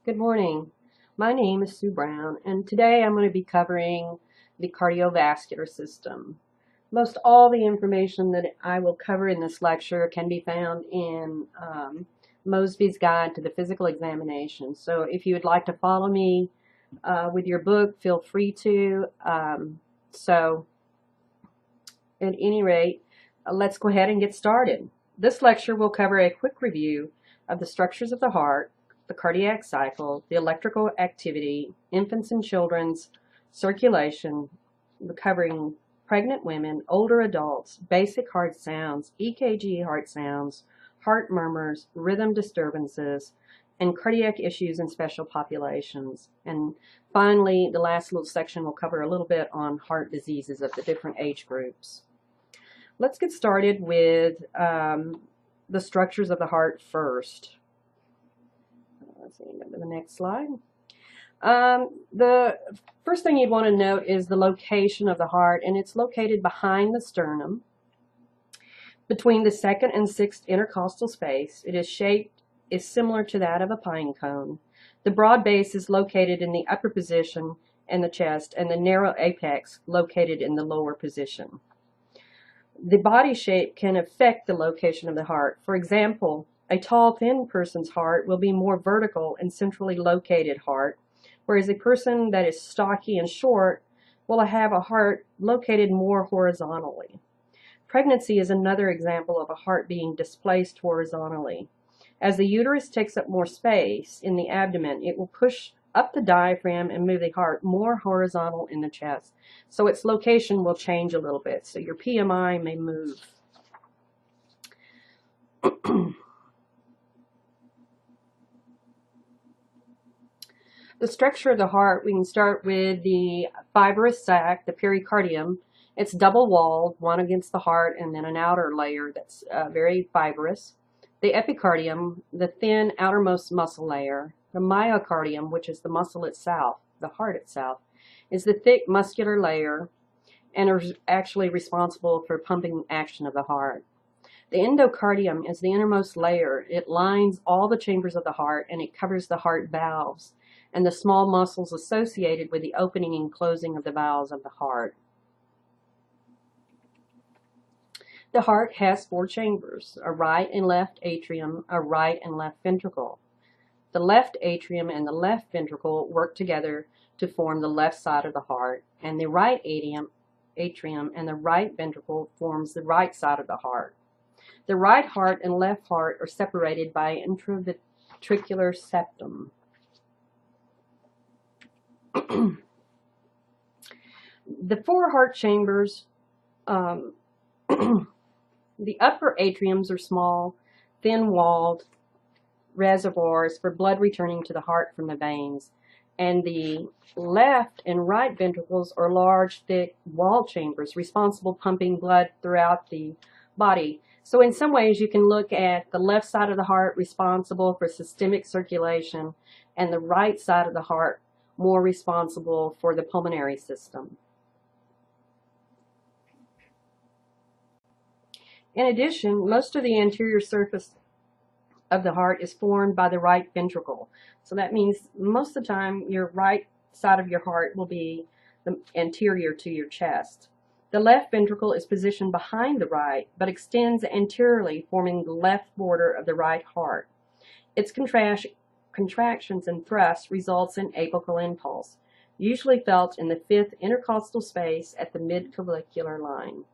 Good morning. My name is Sue Brown, and today I'm going to be covering the cardiovascular system. Most all the information that I will cover in this lecture can be found in Mosby's Guide to the Physical Examination. So if you would like to follow me with your book, feel free to. So at any rate, let's go ahead and get started. This lecture will cover a quick review of the structures of the heart, the cardiac cycle, the electrical activity, infants and children's circulation, covering pregnant women, older adults, basic heart sounds, EKG heart sounds, heart murmurs, rhythm disturbances, and cardiac issues in special populations. And finally, the last little section will cover a little bit on heart diseases of the different age groups. Let's get started with the structures of the heart first. Let's see, go to the next slide. The first thing you'd want to note is the location of the heart, and it's located behind the sternum, between the second and sixth intercostal space. It is similar to that of a pine cone. The broad base is located in the upper position in the chest, and the narrow apex located in the lower position. The body shape can affect the location of the heart. For example, a tall, thin person's heart will be more vertical and centrally located heart, whereas a person that is stocky and short will have a heart located more horizontally. Pregnancy is another example of a heart being displaced horizontally. As the uterus takes up more space in the abdomen, it will push up the diaphragm and move the heart more horizontal in the chest. So its location will change a little bit. So your PMI may move. The structure of the heart, we can start with the fibrous sac, the pericardium. It's double-walled, one against the heart, and then an outer layer that's very fibrous. The epicardium, the thin outermost muscle layer. The myocardium, which is the muscle itself, the heart itself, is the thick muscular layer and is actually responsible for pumping action of the heart. The endocardium is the innermost layer. It lines all the chambers of the heart, and it covers the heart valves and the small muscles associated with the opening and closing of the valves of the heart. The heart has four chambers: a right and left atrium, a right and left ventricle. The left atrium and the left ventricle work together to form the left side of the heart, and the right atrium and the right ventricle forms the right side of the heart. The right heart and left heart are separated by an intraventricular septum. The four heart chambers, the upper atriums are small, thin-walled reservoirs for blood returning to the heart from the veins, and the left and right ventricles are large, thick wall chambers responsible for pumping blood throughout the body. So in some ways you can look at the left side of the heart responsible for systemic circulation, and the right side of the heart more responsible for the pulmonary system. In addition, most of the anterior surface of the heart is formed by the right ventricle. So that means most of the time your right side of your heart will be the anterior to your chest. The left ventricle is positioned behind the right, but extends anteriorly, forming the left border of the right heart. Its contractions and thrust results in apical impulse, usually felt in the fifth intercostal space at the mid-clavicular line.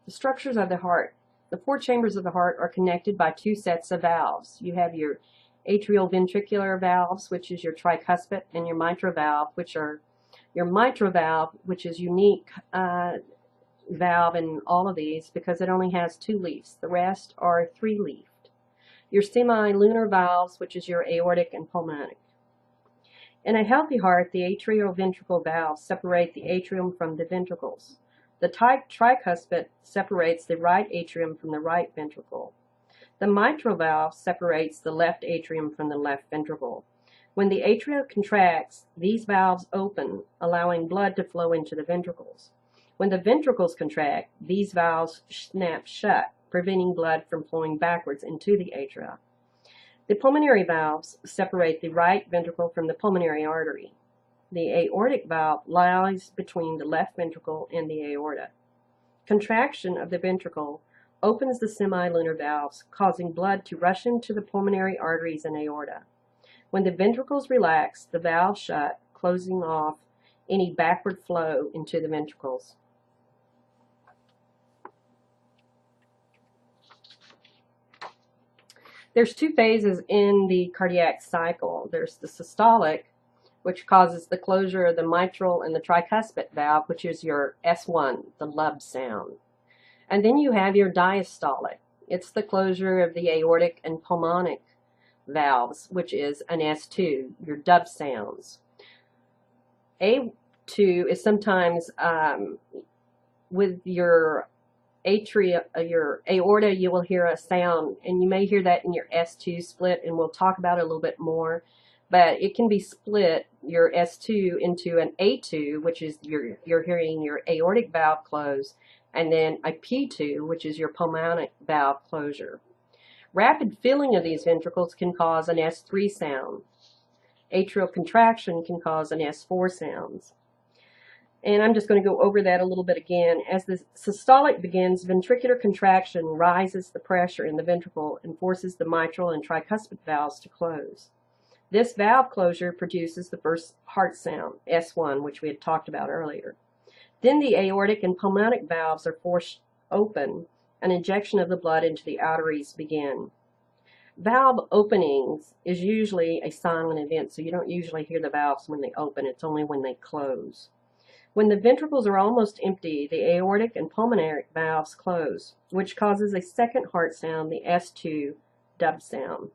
The structures of the heart. The four chambers of the heart are connected by two sets of valves. You have your atrioventricular valves, which is your tricuspid, and your mitral valve, which is unique valve in all of these because it only has two leaves. The rest are three-leafed. Your semilunar valves, which is your aortic and pulmonic. In a healthy heart, the atrioventricular valves separate the atrium from the ventricles. The tricuspid separates the right atrium from the right ventricle. The mitral valve separates the left atrium from the left ventricle. When the atria contracts, these valves open, allowing blood to flow into the ventricles. When the ventricles contract, these valves snap shut, preventing blood from flowing backwards into the atria. The pulmonary valves separate the right ventricle from the pulmonary artery. The aortic valve lies between the left ventricle and the aorta. Contraction of the ventricle opens the semilunar valves, causing blood to rush into the pulmonary arteries and aorta. When the ventricles relax, the valves shut, closing off any backward flow into the ventricles. There's two phases in the cardiac cycle. There's the systolic, which causes the closure of the mitral and the tricuspid valve, which is your S1, the lub sound. And then you have your diastolic. It's the closure of the aortic and pulmonic valves, which is an S2, your dub sounds. A2 is sometimes with your atria, your aorta, you will hear a sound, and you may hear that in your S2 split, and we'll talk about it a little bit more. But it can be split, your S2, into an A2, which is you're hearing your aortic valve close, and then a P2, which is your pulmonic valve closure. Rapid filling of these ventricles can cause an S3 sound. Atrial contraction can cause an S4 sound. And I'm just going to go over that a little bit again. As the systolic begins, ventricular contraction rises the pressure in the ventricle and forces the mitral and tricuspid valves to close. This valve closure produces the first heart sound, S1, which we had talked about earlier. Then the aortic and pulmonic valves are forced open, and injection of the blood into the arteries begin. Valve openings is usually a silent event, so you don't usually hear the valves when they open. It's only when they close. When the ventricles are almost empty, the aortic and pulmonary valves close, which causes a second heart sound, the S2 dub sound.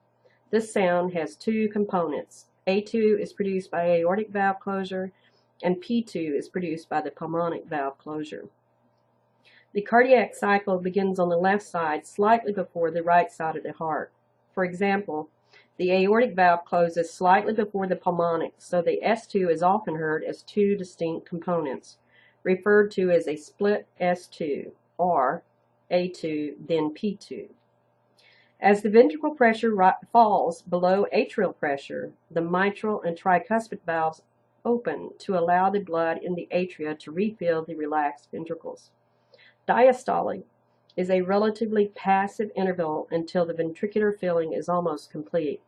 This sound has two components. A2 is produced by aortic valve closure, and P2 is produced by the pulmonic valve closure. The cardiac cycle begins on the left side, slightly before the right side of the heart. For example, the aortic valve closes slightly before the pulmonic, so the S2 is often heard as two distinct components, referred to as a split S2, or A2, then P2. As the ventricle pressure falls below atrial pressure, the mitral and tricuspid valves open to allow the blood in the atria to refill the relaxed ventricles. Diastolic is a relatively passive interval until the ventricular filling is almost complete.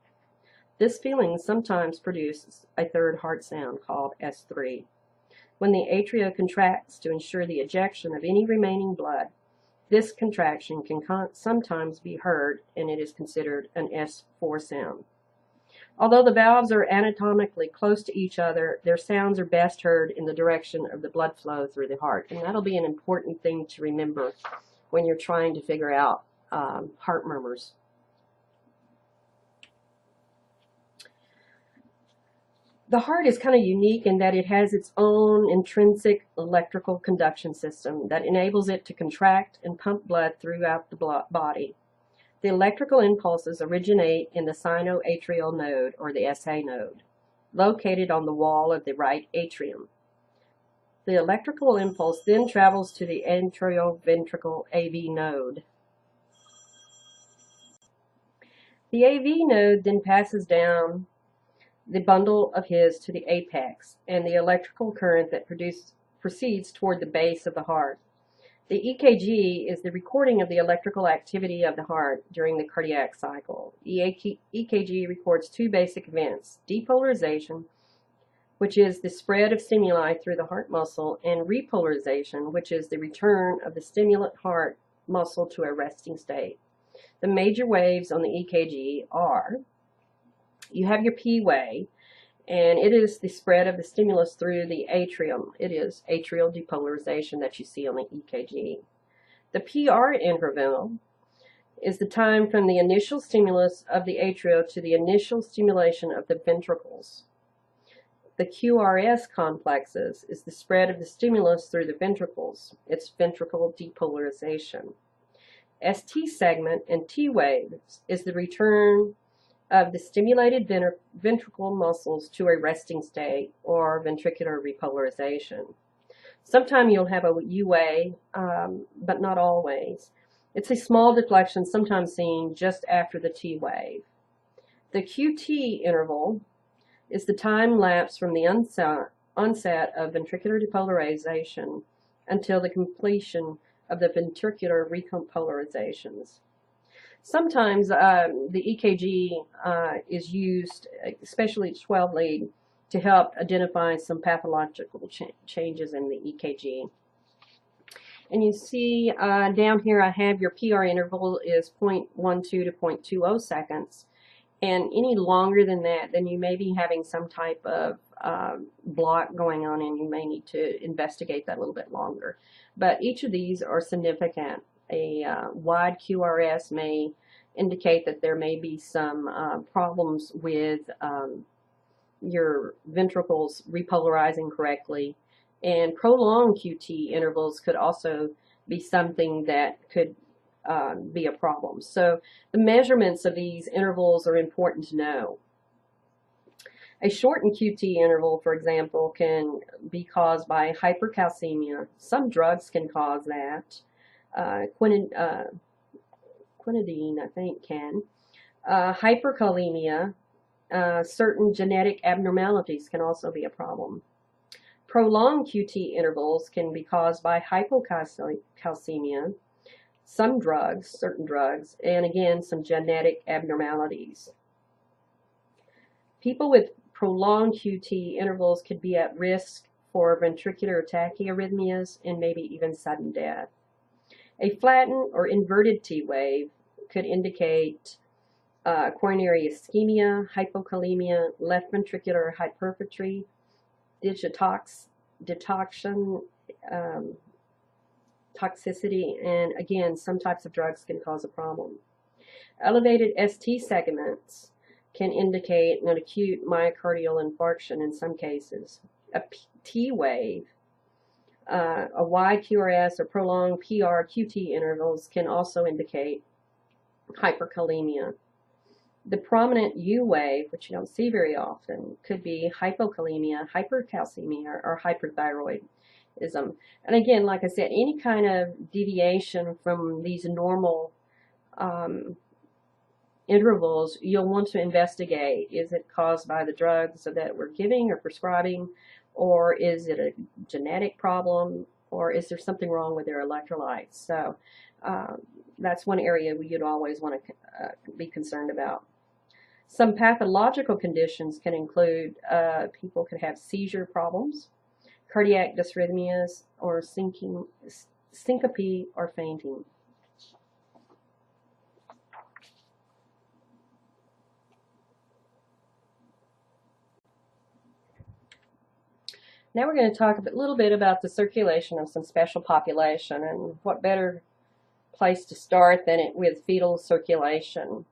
This filling sometimes produces a third heart sound called S3. When the atria contracts to ensure the ejection of any remaining blood, this contraction can sometimes be heard, and it is considered an S4 sound. Although the valves are anatomically close to each other, their sounds are best heard in the direction of the blood flow through the heart, and that'll be an important thing to remember when you're trying to figure out heart murmurs. The heart is kind of unique in that it has its own intrinsic electrical conduction system that enables it to contract and pump blood throughout the body. The electrical impulses originate in the sinoatrial node, or the SA node, located on the wall of the right atrium. The electrical impulse then travels to the atrioventricle AV node. The AV node then passes down the bundle of his to the apex, and the electrical current that proceeds toward the base of the heart. The EKG is the recording of the electrical activity of the heart during the cardiac cycle. EKG records two basic events: depolarization, which is the spread of stimuli through the heart muscle, and repolarization, which is the return of the stimulant heart muscle to a resting state. The major waves on the EKG are: you have your P wave, and it is the spread of the stimulus through the atrium. It is atrial depolarization that you see on the EKG. The PR interval is the time from the initial stimulus of the atria to the initial stimulation of the ventricles. The QRS complexes is the spread of the stimulus through the ventricles. It's ventricle depolarization. ST segment and T waves is the return of the stimulated ventricle muscles to a resting state, or ventricular repolarization. Sometimes you'll have a UA, but not always. It's a small deflection, sometimes seen just after the T wave. The QT interval is the time lapse from the onset of ventricular depolarization until the completion of the ventricular repolarizations. Sometimes the EKG is used, especially 12 lead, to help identify some pathological changes in the EKG. And you see down here I have your PR interval is 0.12 to 0.20 seconds. And any longer than that, then you may be having some type of block going on, and you may need to investigate that a little bit longer. But each of these are significant. A wide QRS may indicate that there may be some problems with your ventricles repolarizing correctly. And prolonged QT intervals could also be something that could be a problem. So the measurements of these intervals are important to know. A shortened QT interval, for example, can be caused by hypercalcemia. Some drugs can cause that. Quinidine, I think, can. Hyperkalemia, certain genetic abnormalities can also be a problem. Prolonged QT intervals can be caused by hypocalcemia, some drugs, certain drugs, and again, some genetic abnormalities. People with prolonged QT intervals could be at risk for ventricular tachyarrhythmias and maybe even sudden death. A flattened or inverted T wave could indicate coronary ischemia, hypokalemia, left ventricular hypertrophy, digitoxin, toxicity, and again, some types of drugs can cause a problem. Elevated ST segments can indicate an acute myocardial infarction in some cases. A T wave, a wide QRS or prolonged PR-QT intervals can also indicate hyperkalemia. The prominent U wave, which you don't see very often, could be hypokalemia, hypercalcemia, or hyperthyroidism. And again, like I said, any kind of deviation from these normal intervals, you'll want to investigate. Is it caused by the drugs that we're giving or prescribing, or is it a genetic problem, or is there something wrong with their electrolytes? So that's one area you'd always want to be concerned about. Some pathological conditions can include people could have seizure problems, cardiac dysrhythmias, or syncope or fainting. Now we're going to talk a little bit about the circulation of some special population, and what better place to start than with fetal circulation.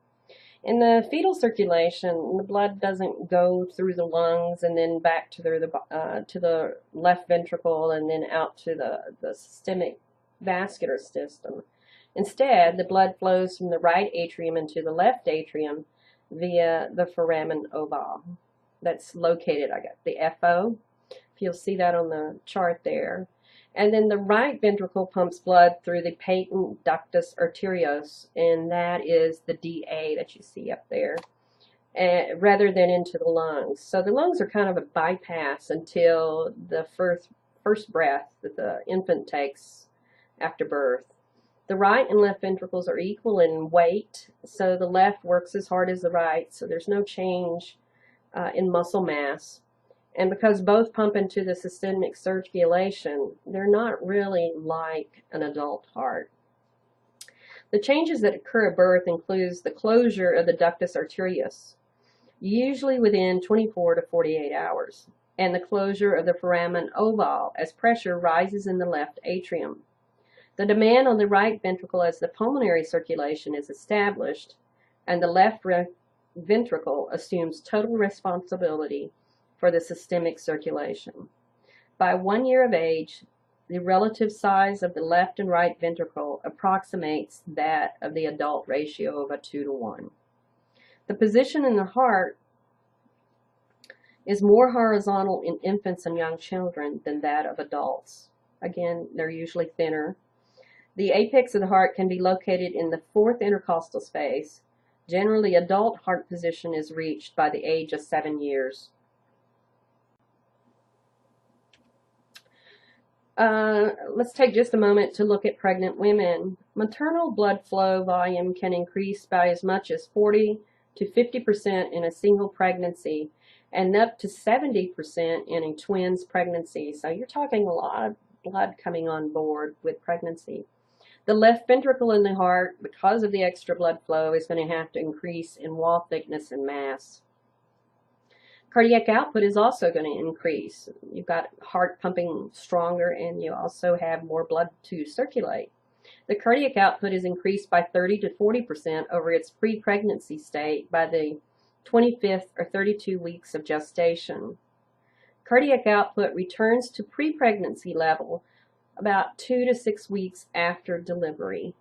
In the fetal circulation, the blood doesn't go through the lungs and then back to the left ventricle and then out to the systemic vascular system. Instead, the blood flows from the right atrium into the left atrium via the foramen ovale. That's located, I got the FO, if you'll see that on the chart there. And then the right ventricle pumps blood through the patent ductus arteriosus, and that is the DA that you see up there, rather than into the lungs. So the lungs are kind of a bypass until the first breath that the infant takes after birth. The right and left ventricles are equal in weight, so the left works as hard as the right, so there's no change in muscle mass. And because both pump into the systemic circulation, they're not really like an adult heart. The changes that occur at birth includes the closure of the ductus arteriosus, usually within 24 to 48 hours, and the closure of the foramen ovale as pressure rises in the left atrium. The demand on the right ventricle as the pulmonary circulation is established, and the left ventricle assumes total responsibility for the systemic circulation. By 1 year of age, the relative size of the left and right ventricle approximates that of the adult ratio of a 2 to 1. The position in the heart is more horizontal in infants and young children than that of adults. Again, they're usually thinner. The apex of the heart can be located in the fourth intercostal space. Generally, adult heart position is reached by the age of 7 years. Let's take just a moment to look at pregnant women. Maternal blood flow volume can increase by as much as 40 to 50% in a single pregnancy and up to 70% in a twins pregnancy. So you're talking a lot of blood coming on board with pregnancy. The left ventricle in the heart, because of the extra blood flow, is going to have to increase in wall thickness and mass. Cardiac output is also going to increase. You've got heart pumping stronger, and you also have more blood to circulate. The cardiac output is increased by 30 to 40% over its pre-pregnancy state by the 25th or 32 weeks of gestation. Cardiac output returns to pre-pregnancy level about 2 to 6 weeks after delivery.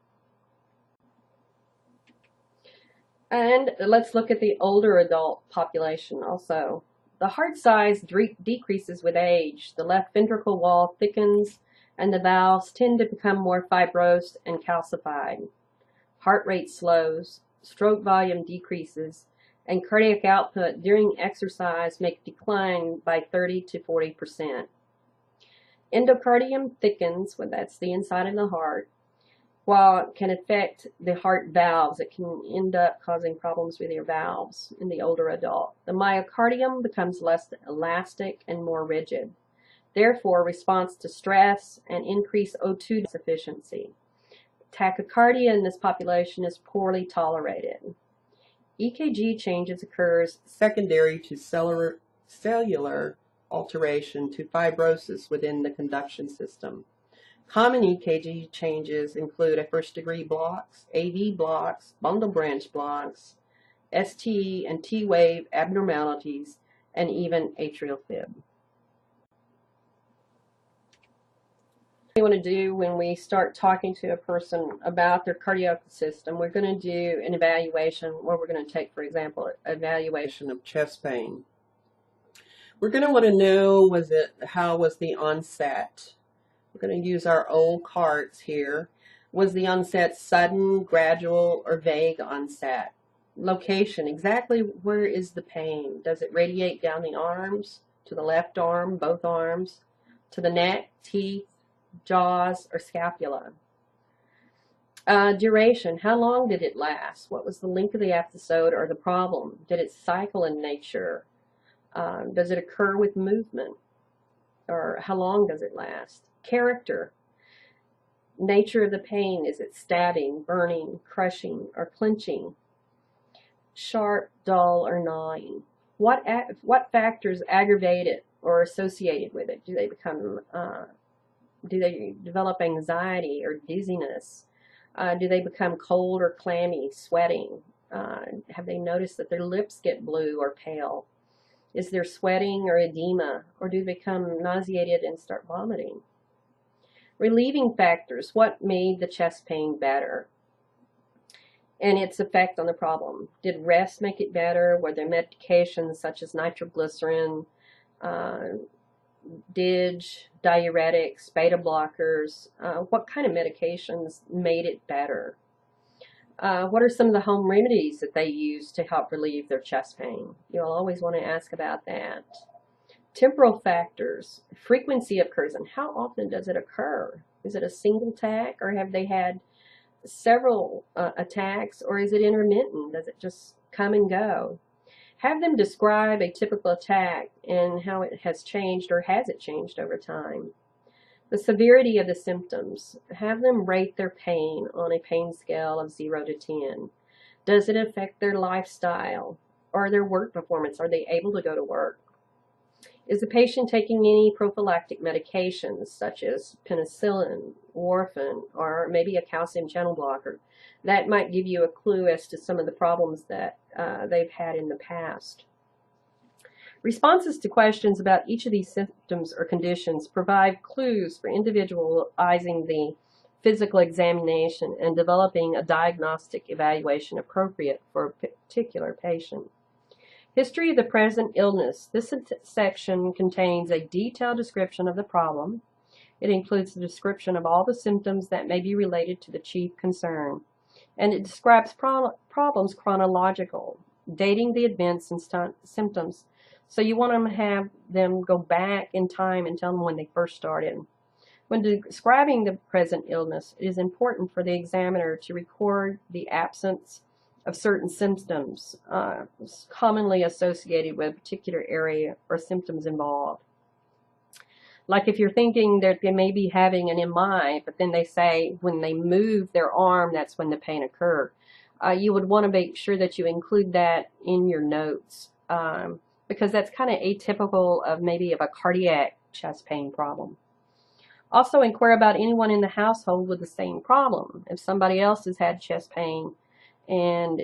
And let's look at the older adult population also. The heart size decreases with age. The left ventricle wall thickens and the valves tend to become more fibrosed and calcified. Heart rate slows, stroke volume decreases, and cardiac output during exercise may decline by 30 to 40%. Endocardium thickens, well, that's the inside of the heart. While it can affect the heart valves, it can end up causing problems with your valves in the older adult. The myocardium becomes less elastic and more rigid. Therefore, response to stress and increased O2 sufficiency. Tachycardia in this population is poorly tolerated. EKG changes occurs secondary to cellular alteration to fibrosis within the conduction system. Common EKG changes include a first-degree blocks, AV blocks, bundle branch blocks, ST and T-wave abnormalities, and even atrial fib. What we want to do when we start talking to a person about their cardiac system, we're going to do an evaluation where we're going to take, for example, evaluation of chest pain. We're going to want to know, how was the onset? We're going to use our old cards here. Was the onset sudden, gradual, or vague onset? Location, exactly where is the pain? Does it radiate down the arms, to the left arm, both arms, to the neck, teeth, jaws, or scapula? Duration, how long did it last? What was the length of the episode or the problem? Did it cycle in nature? Does it occur with movement? Or how long does it last? Character, nature of the pain, is it stabbing, burning, crushing, or clenching? Sharp, dull, or gnawing? What factors aggravate it or associated with it? Do they develop anxiety or dizziness? Do they become cold or clammy, sweating? Have they noticed that their lips get blue or pale? Is there sweating or edema, or do they become nauseated and start vomiting? Relieving factors, what made the chest pain better? And its effect on the problem. Did rest make it better? Were there medications such as nitroglycerin, DIG, diuretics, beta blockers? What kind of medications made it better? What are some of the home remedies that they use to help relieve their chest pain? You'll always want to ask about that. Temporal factors, frequency of occurs, and how often does it occur? Is it a single attack, or have they had several attacks, or is it intermittent? Does it just come and go? Have them describe a typical attack and how it has changed, or has it changed over time? The severity of the symptoms. Have them rate their pain on a pain scale of 0 to 10. Does it affect their lifestyle or their work performance? Are they able to go to work? Is the patient taking any prophylactic medications such as penicillin, warfarin, or maybe a calcium channel blocker? That might give you a clue as to some of the problems that they've had in the past. Responses to questions about each of these symptoms or conditions provide clues for individualizing the physical examination and developing a diagnostic evaluation appropriate for a particular patient. History of the present illness. This section contains a detailed description of the problem. It includes the description of all the symptoms that may be related to the chief concern, and it describes problems chronological, dating the events and symptoms. So you want to have them go back in time and tell them when they first started. When describing the present illness, it is important for the examiner to record the absence of certain symptoms commonly associated with a particular area or symptoms involved. Like if you're thinking that they may be having an MI, but then they say when they move their arm, that's when the pain occurred. You would want to make sure that you include that in your notes because that's kind of atypical of maybe of a cardiac chest pain problem. Also inquire about anyone in the household with the same problem. If somebody else has had chest pain and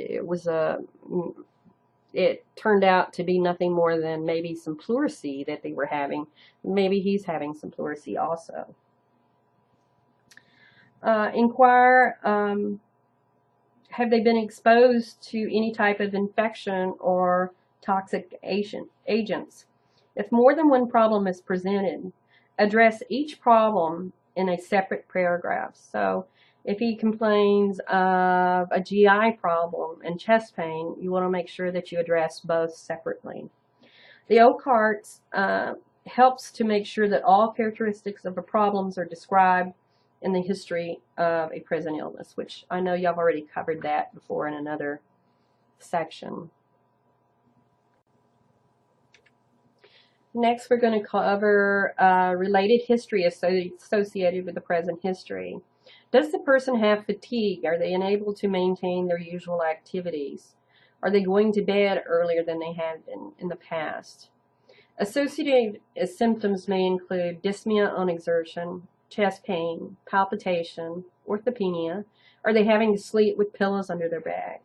it turned out to be nothing more than maybe some pleurisy that they were having, maybe he's having some pleurisy also. Inquire, have they been exposed to any type of infection or toxic agents? If more than one problem is presented, address each problem in a separate paragraph. So if he complains of a GI problem and chest pain, you want to make sure that you address both separately. The OCART helps to make sure that all characteristics of the problems are described in the history of a present illness, which I know y'all have already covered that before in another section. Next, we're going to cover related history associated with the present history. Does the person have fatigue? Are they unable to maintain their usual activities? Are they going to bed earlier than they have been in the past? Associated symptoms may include dyspnea on exertion, chest pain, palpitation, orthopnea. Are they having to sleep with pillows under their back?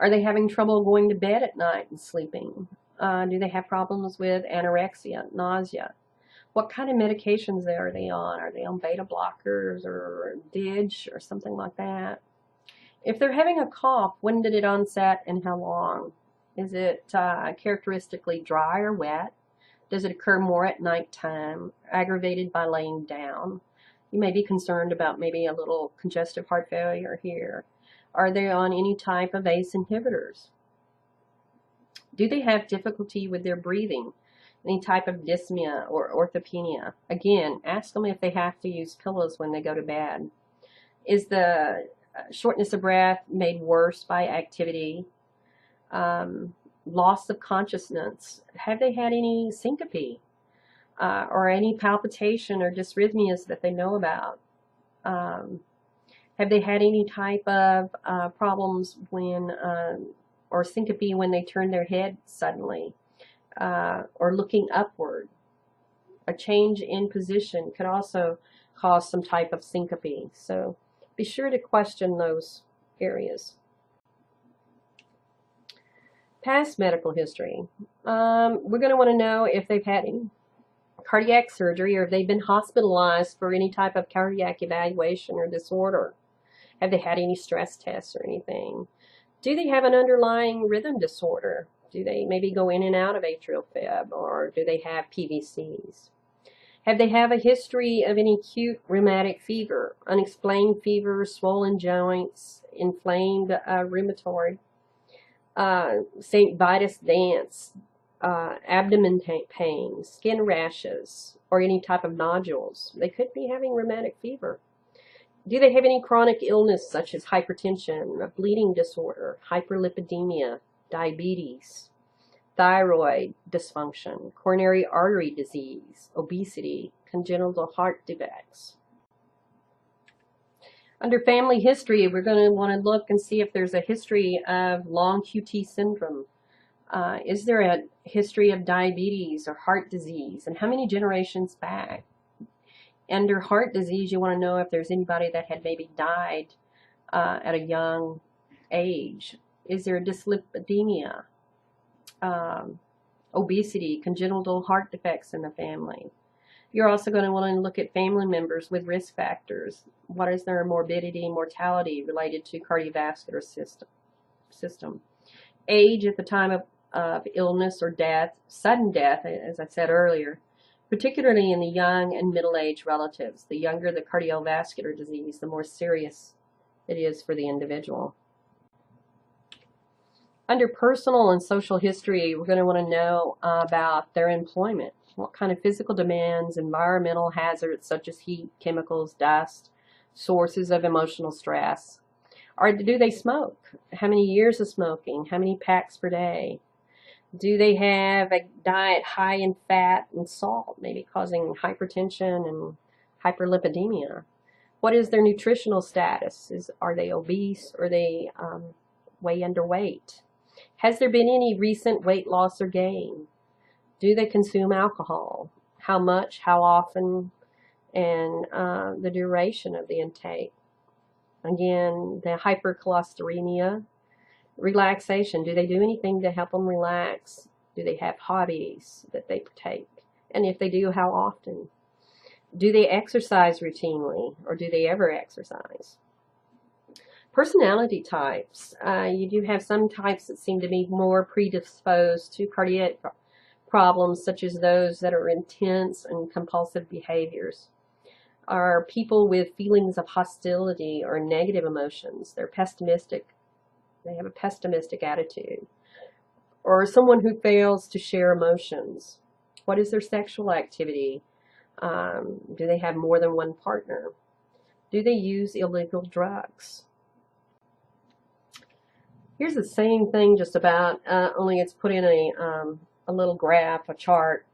Are they having trouble going to bed at night and sleeping? Do they have problems with anorexia, nausea? What kind of medications are they on? Are they on beta blockers or DIG or something like that? If they're having a cough, when did it onset and how long? Is it characteristically dry or wet? Does it occur more at nighttime, aggravated by laying down? You may be concerned about maybe a little congestive heart failure here. Are they on any type of ACE inhibitors? Do they have difficulty with their breathing? Any type of dyspnea or orthopnea? Again, ask them if they have to use pillows when they go to bed. Is the shortness of breath made worse by activity? Loss of consciousness? Have they had any syncope or any palpitation or dysrhythmias that they know about? Have they had any type of problems when or syncope when they turn their head suddenly or looking upward? A change in position could also cause some type of syncope. So be sure to question those areas. Past medical history. We're going to want to know if they've had any cardiac surgery or if they've been hospitalized for any type of cardiac evaluation or disorder. Have they had any stress tests or anything? Do they have an underlying rhythm disorder? Do they maybe go in and out of atrial fib, or do they have PVCs? Have they have a history of any acute rheumatic fever, unexplained fever, swollen joints, inflamed rheumatoid, St. Vitus dance, abdomen pain, skin rashes, or any type of nodules? They could be having rheumatic fever. Do they have any chronic illness such as hypertension, a bleeding disorder, hyperlipidemia, diabetes, thyroid dysfunction, coronary artery disease, obesity, congenital heart defects? Under family history, we're going to want to look and see if there's a history of long QT syndrome. Is there a history of diabetes or heart disease, and how many generations back? Under heart disease, you want to know if there's anybody that had maybe died at a young age. Is there dyslipidemia, obesity, congenital heart defects in the family? You're also going to want to look at family members with risk factors. What is their morbidity and mortality related to cardiovascular system? Age at the time of illness or death, sudden death, as I said earlier. particularly in the young and middle-aged relatives. The younger the cardiovascular disease, the more serious it is for the individual. Under personal and social history, we're going to want to know about their employment. What kind of physical demands, environmental hazards such as heat, chemicals, dust, sources of emotional stress. Or do they smoke? How many years of smoking? How many packs per day? Do they have a diet high in fat and salt, maybe causing hypertension and hyperlipidemia? What is their nutritional status? Are they obese, or are they way underweight? Has there been any recent weight loss or gain? Do they consume alcohol? How much, how often, and the duration of the intake? Again, the hypercholesteremia. Relaxation. Do they do anything to help them relax? Do they have hobbies that they partake? And if they do, how often? Do they exercise routinely, or do they ever exercise? Personality types. You do have some types that seem to be more predisposed to cardiac problems, such as those that are intense and compulsive behaviors. Are people with feelings of hostility or negative emotions. They're pessimistic. They have a pessimistic attitude. Or someone who fails to share emotions. What is their sexual activity? Do they have more than one partner? Do they use illegal drugs? Here's the same thing just about, only it's put in a little graph, a chart.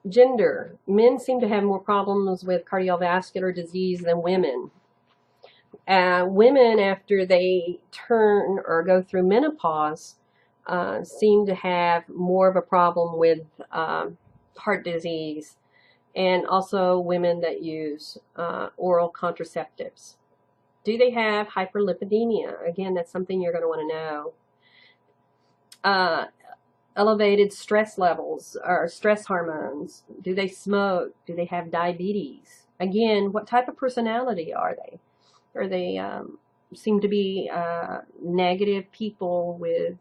Gender. Men seem to have more problems with cardiovascular disease than women. Women, after they turn or go through menopause, seem to have more of a problem with heart disease, and also women that use oral contraceptives. Do they have hyperlipidemia? Again, that's something you're going to want to know. Elevated stress levels or stress hormones. Do they smoke? Do they have diabetes? Again, what type of personality are they? Are they seem to be negative people with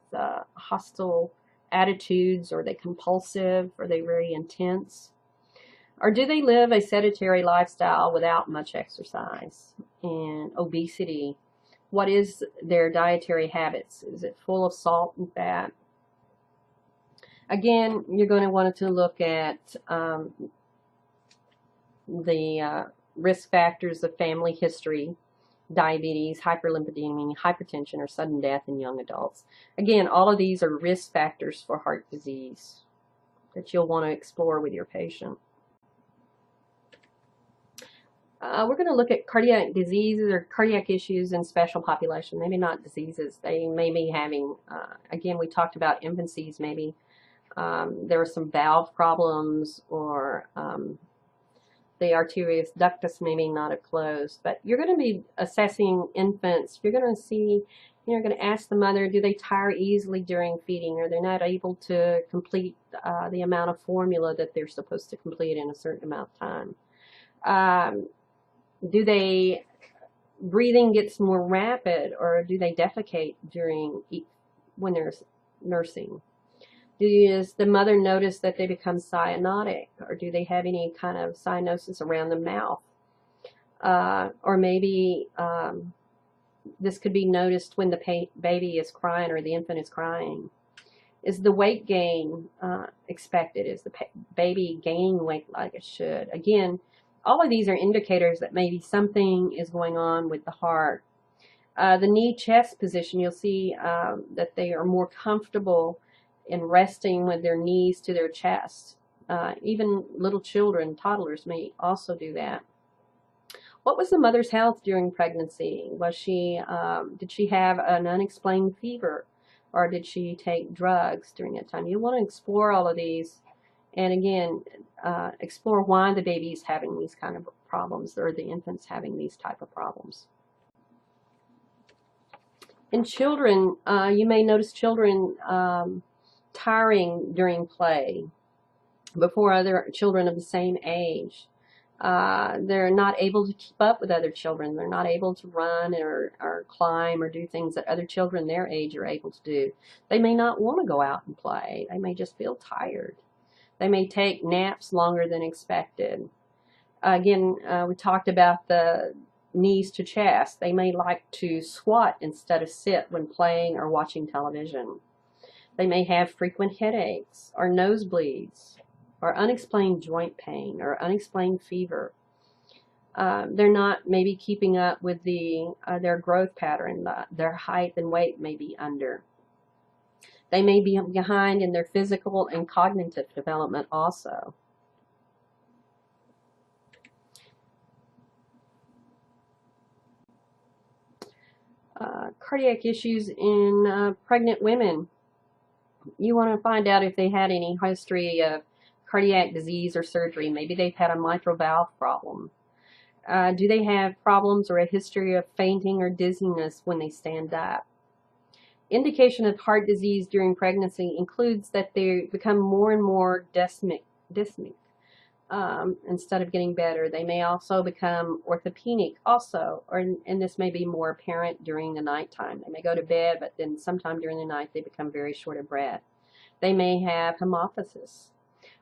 hostile attitudes? Are they compulsive? Are they very intense? Or do they live a sedentary lifestyle without much exercise? And obesity. What is their dietary habits? Is it full of salt and fat? Again, you're going to want to look at the risk factors of family history, diabetes, hyperlipidemia, hypertension, or sudden death in young adults. Again, all of these are risk factors for heart disease that you'll want to explore with your patient. We're going to look at cardiac diseases or cardiac issues in special population. Maybe not diseases. They may be having, again, we talked about infancies, maybe. There are some valve problems, or the arterius ductus maybe not have closed. But you're going to be assessing infants. You're going to see, you're going to ask the mother, do they tire easily during feeding? Are they not able to complete the amount of formula that they're supposed to complete in a certain amount of time? Do they, breathing gets more rapid, or do they defecate when they're nursing? Does the mother notice that they become cyanotic, or do they have any kind of cyanosis around the mouth? Or maybe this could be noticed when the baby is crying or the infant is crying. Is the weight gain expected? Is the baby gaining weight like it should? Again, all of these are indicators that maybe something is going on with the heart. The knee-chest position, you'll see that they are more comfortable in resting with their knees to their chest. Even little children, toddlers, may also do that. What was the mother's health during pregnancy? Was she, did she have an unexplained fever, or did she take drugs during that time? You want to explore all of these, and again, explore why the baby is having these kind of problems, or the infant's having these type of problems. In children, you may notice children tiring during play before other children of the same age. They're not able to keep up with other children. They're not able to run or climb or do things that other children their age are able to do. They may not want to go out and play. They may just feel tired. They may take naps longer than expected. Again, we talked about the knees to chest. They may like to squat instead of sit when playing or watching television. They may have frequent headaches or nosebleeds or unexplained joint pain or unexplained fever. They're not maybe keeping up with their growth pattern. Their height and weight may be under. They may be behind in their physical and cognitive development also. Cardiac issues in pregnant women. You want to find out if they had any history of cardiac disease or surgery. Maybe they've had a mitral valve problem. Do they have problems or a history of fainting or dizziness when they stand up? Indication of heart disease during pregnancy includes that they become more and more dyspneic. Instead of getting better. They may also become orthopenic also, and this may be more apparent during the nighttime. They may go to bed, but then sometime during the night they become very short of breath. They may have hemoptysis,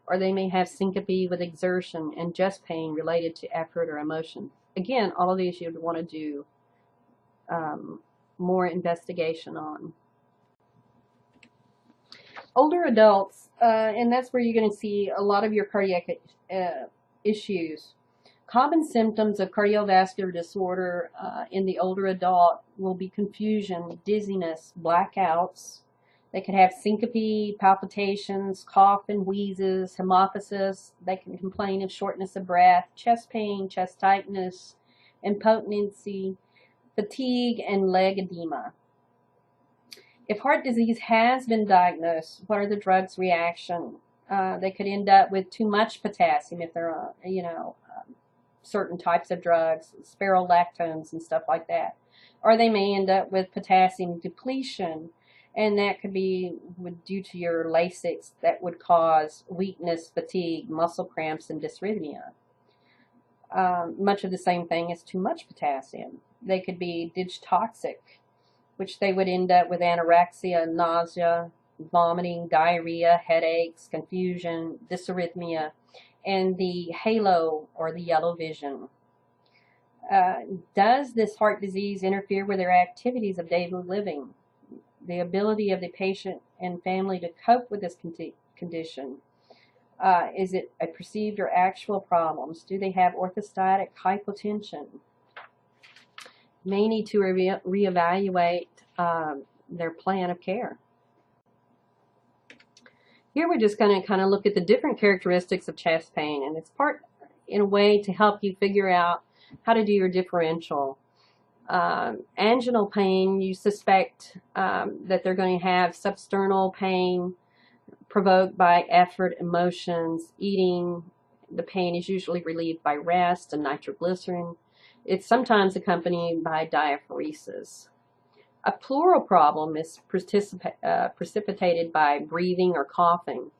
or they may have syncope with exertion and chest pain related to effort or emotion. Again, all of these you'd want to do more investigation on. Older adults, and that's where you're going to see a lot of your cardiac issues. Common symptoms of cardiovascular disorder in the older adult will be confusion, dizziness, blackouts. They could have syncope, palpitations, cough and wheezes, hemoptysis. They can complain of shortness of breath, chest pain, chest tightness, impotency, fatigue, and leg edema. If heart disease has been diagnosed, what are the drugs' reaction? They could end up with too much potassium if they're on, certain types of drugs, spirulactones and stuff like that. Or they may end up with potassium depletion, and that could be due to your Lasix that would cause weakness, fatigue, muscle cramps, and dysrhythmia. Much of the same thing as too much potassium. They could be digitoxic, which they would end up with anorexia, nausea, vomiting, diarrhea, headaches, confusion, dysarrhythmia, and the halo or the yellow vision. Does this heart disease interfere with their activities of daily living? The ability of the patient and family to cope with this condition? Is it a perceived or actual problems? Do they have orthostatic hypotension? May need to reevaluate their plan of care. Here we're just going to kind of look at the different characteristics of chest pain, and it's part in a way to help you figure out how to do your differential. Anginal pain, you suspect that they're going to have substernal pain provoked by effort, emotions, eating. The pain is usually relieved by rest and nitroglycerin. It's sometimes accompanied by diaphoresis. A pleural problem is precipitated by breathing or coughing,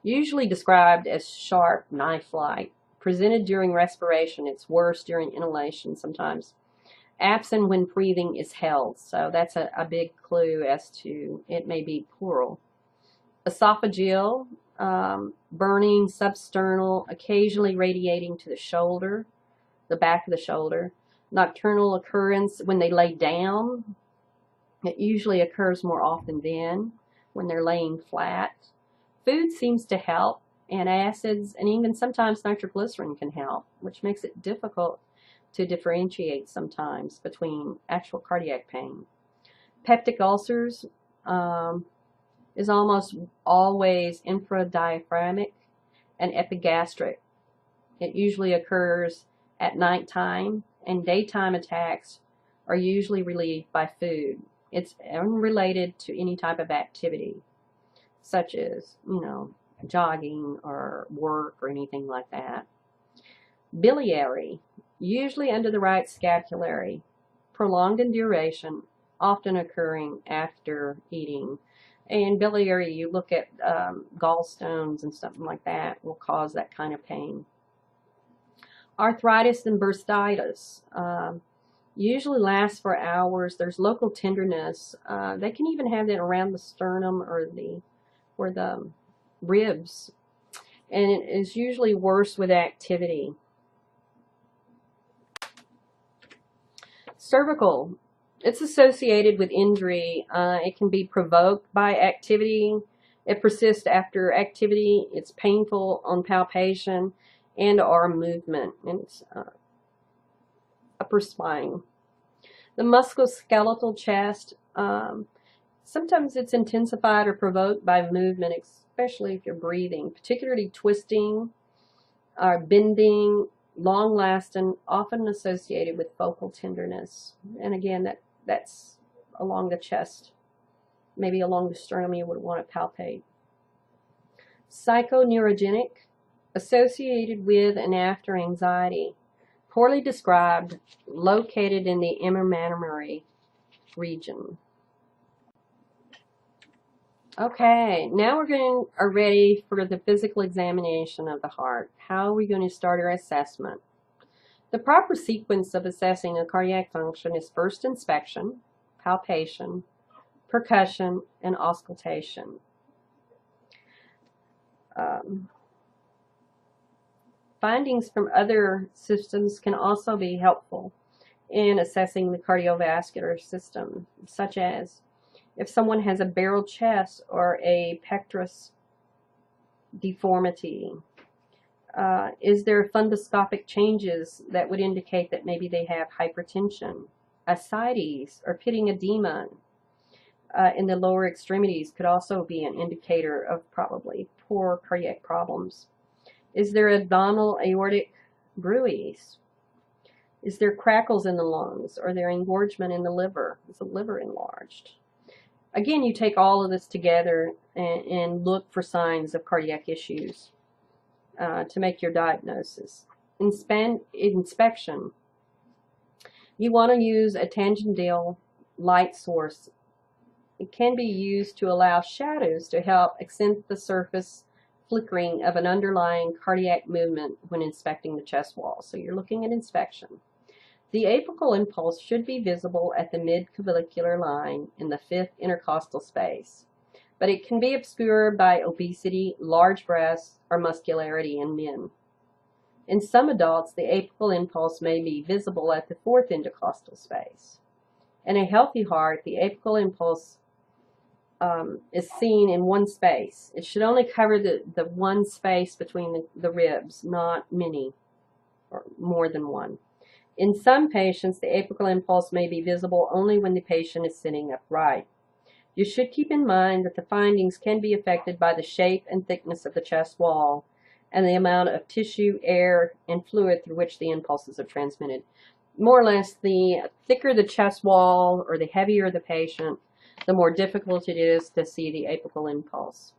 usually described as sharp, knife-like. Presented during respiration, it's worse during inhalation sometimes. Absent when breathing is held, so that's a big clue as to it may be pleural. Esophageal, burning, substernal, occasionally radiating to the shoulder, the back of the shoulder. Nocturnal occurrence when they lay down. It usually occurs more often then when they're laying flat. Food seems to help, antacids, and even sometimes nitroglycerin can help, which makes it difficult to differentiate sometimes between actual cardiac pain. Peptic ulcers is almost always infradiaphragmatic and epigastric. It usually occurs at nighttime, and daytime attacks are usually relieved by food. It's unrelated to any type of activity, such as, jogging or work or anything like that. Biliary, usually under the right scapulary, prolonged in duration, often occurring after eating. And biliary, you look at gallstones and something like that will cause that kind of pain. Arthritis and bursitis usually lasts for hours. There's local tenderness. They can even have that around the sternum or the ribs, and it is usually worse with activity. Cervical, it's associated with injury. It can be provoked by activity. It persists after activity. It's painful on palpation and or movement. And it's upper spine. The musculoskeletal chest, sometimes it's intensified or provoked by movement, especially if you're breathing, particularly twisting, bending, long-lasting, often associated with focal tenderness. And again, that's along the chest, maybe along the sternum you would want to palpate. Psychoneurogenic, associated with and after anxiety, poorly described, located in the immammary region. Okay, now are ready for the physical examination of the heart. How are we going to start our assessment? The proper sequence of assessing a cardiac function is first inspection, palpation, percussion, and auscultation. Findings from other systems can also be helpful in assessing the cardiovascular system, such as if someone has a barrel chest or a pectoris deformity. Is there fundoscopic changes that would indicate that maybe they have hypertension? Ascites or pitting edema in the lower extremities could also be an indicator of probably poor cardiac problems. Is there abdominal aortic bruits? Is there crackles in the lungs? Or there engorgement in the liver? Is the liver enlarged? Again, you take all of this together and look for signs of cardiac issues to make your diagnosis. Inspection. You want to use a tangential light source. It can be used to allow shadows to help accent the surface flickering of an underlying cardiac movement when inspecting the chest wall. So you're looking at inspection. The apical impulse should be visible at the mid-clavicular line in the fifth intercostal space, but it can be obscured by obesity, large breasts, or muscularity in men. In some adults, the apical impulse may be visible at the fourth intercostal space. In a healthy heart, the apical impulse is seen in one space. It should only cover the one space between the ribs, not many, or more than one. In some patients, the apical impulse may be visible only when the patient is sitting upright. You should keep in mind that the findings can be affected by the shape and thickness of the chest wall and the amount of tissue, air, and fluid through which the impulses are transmitted. More or less, the thicker the chest wall or the heavier the patient, the more difficult it is to see the apical impulse.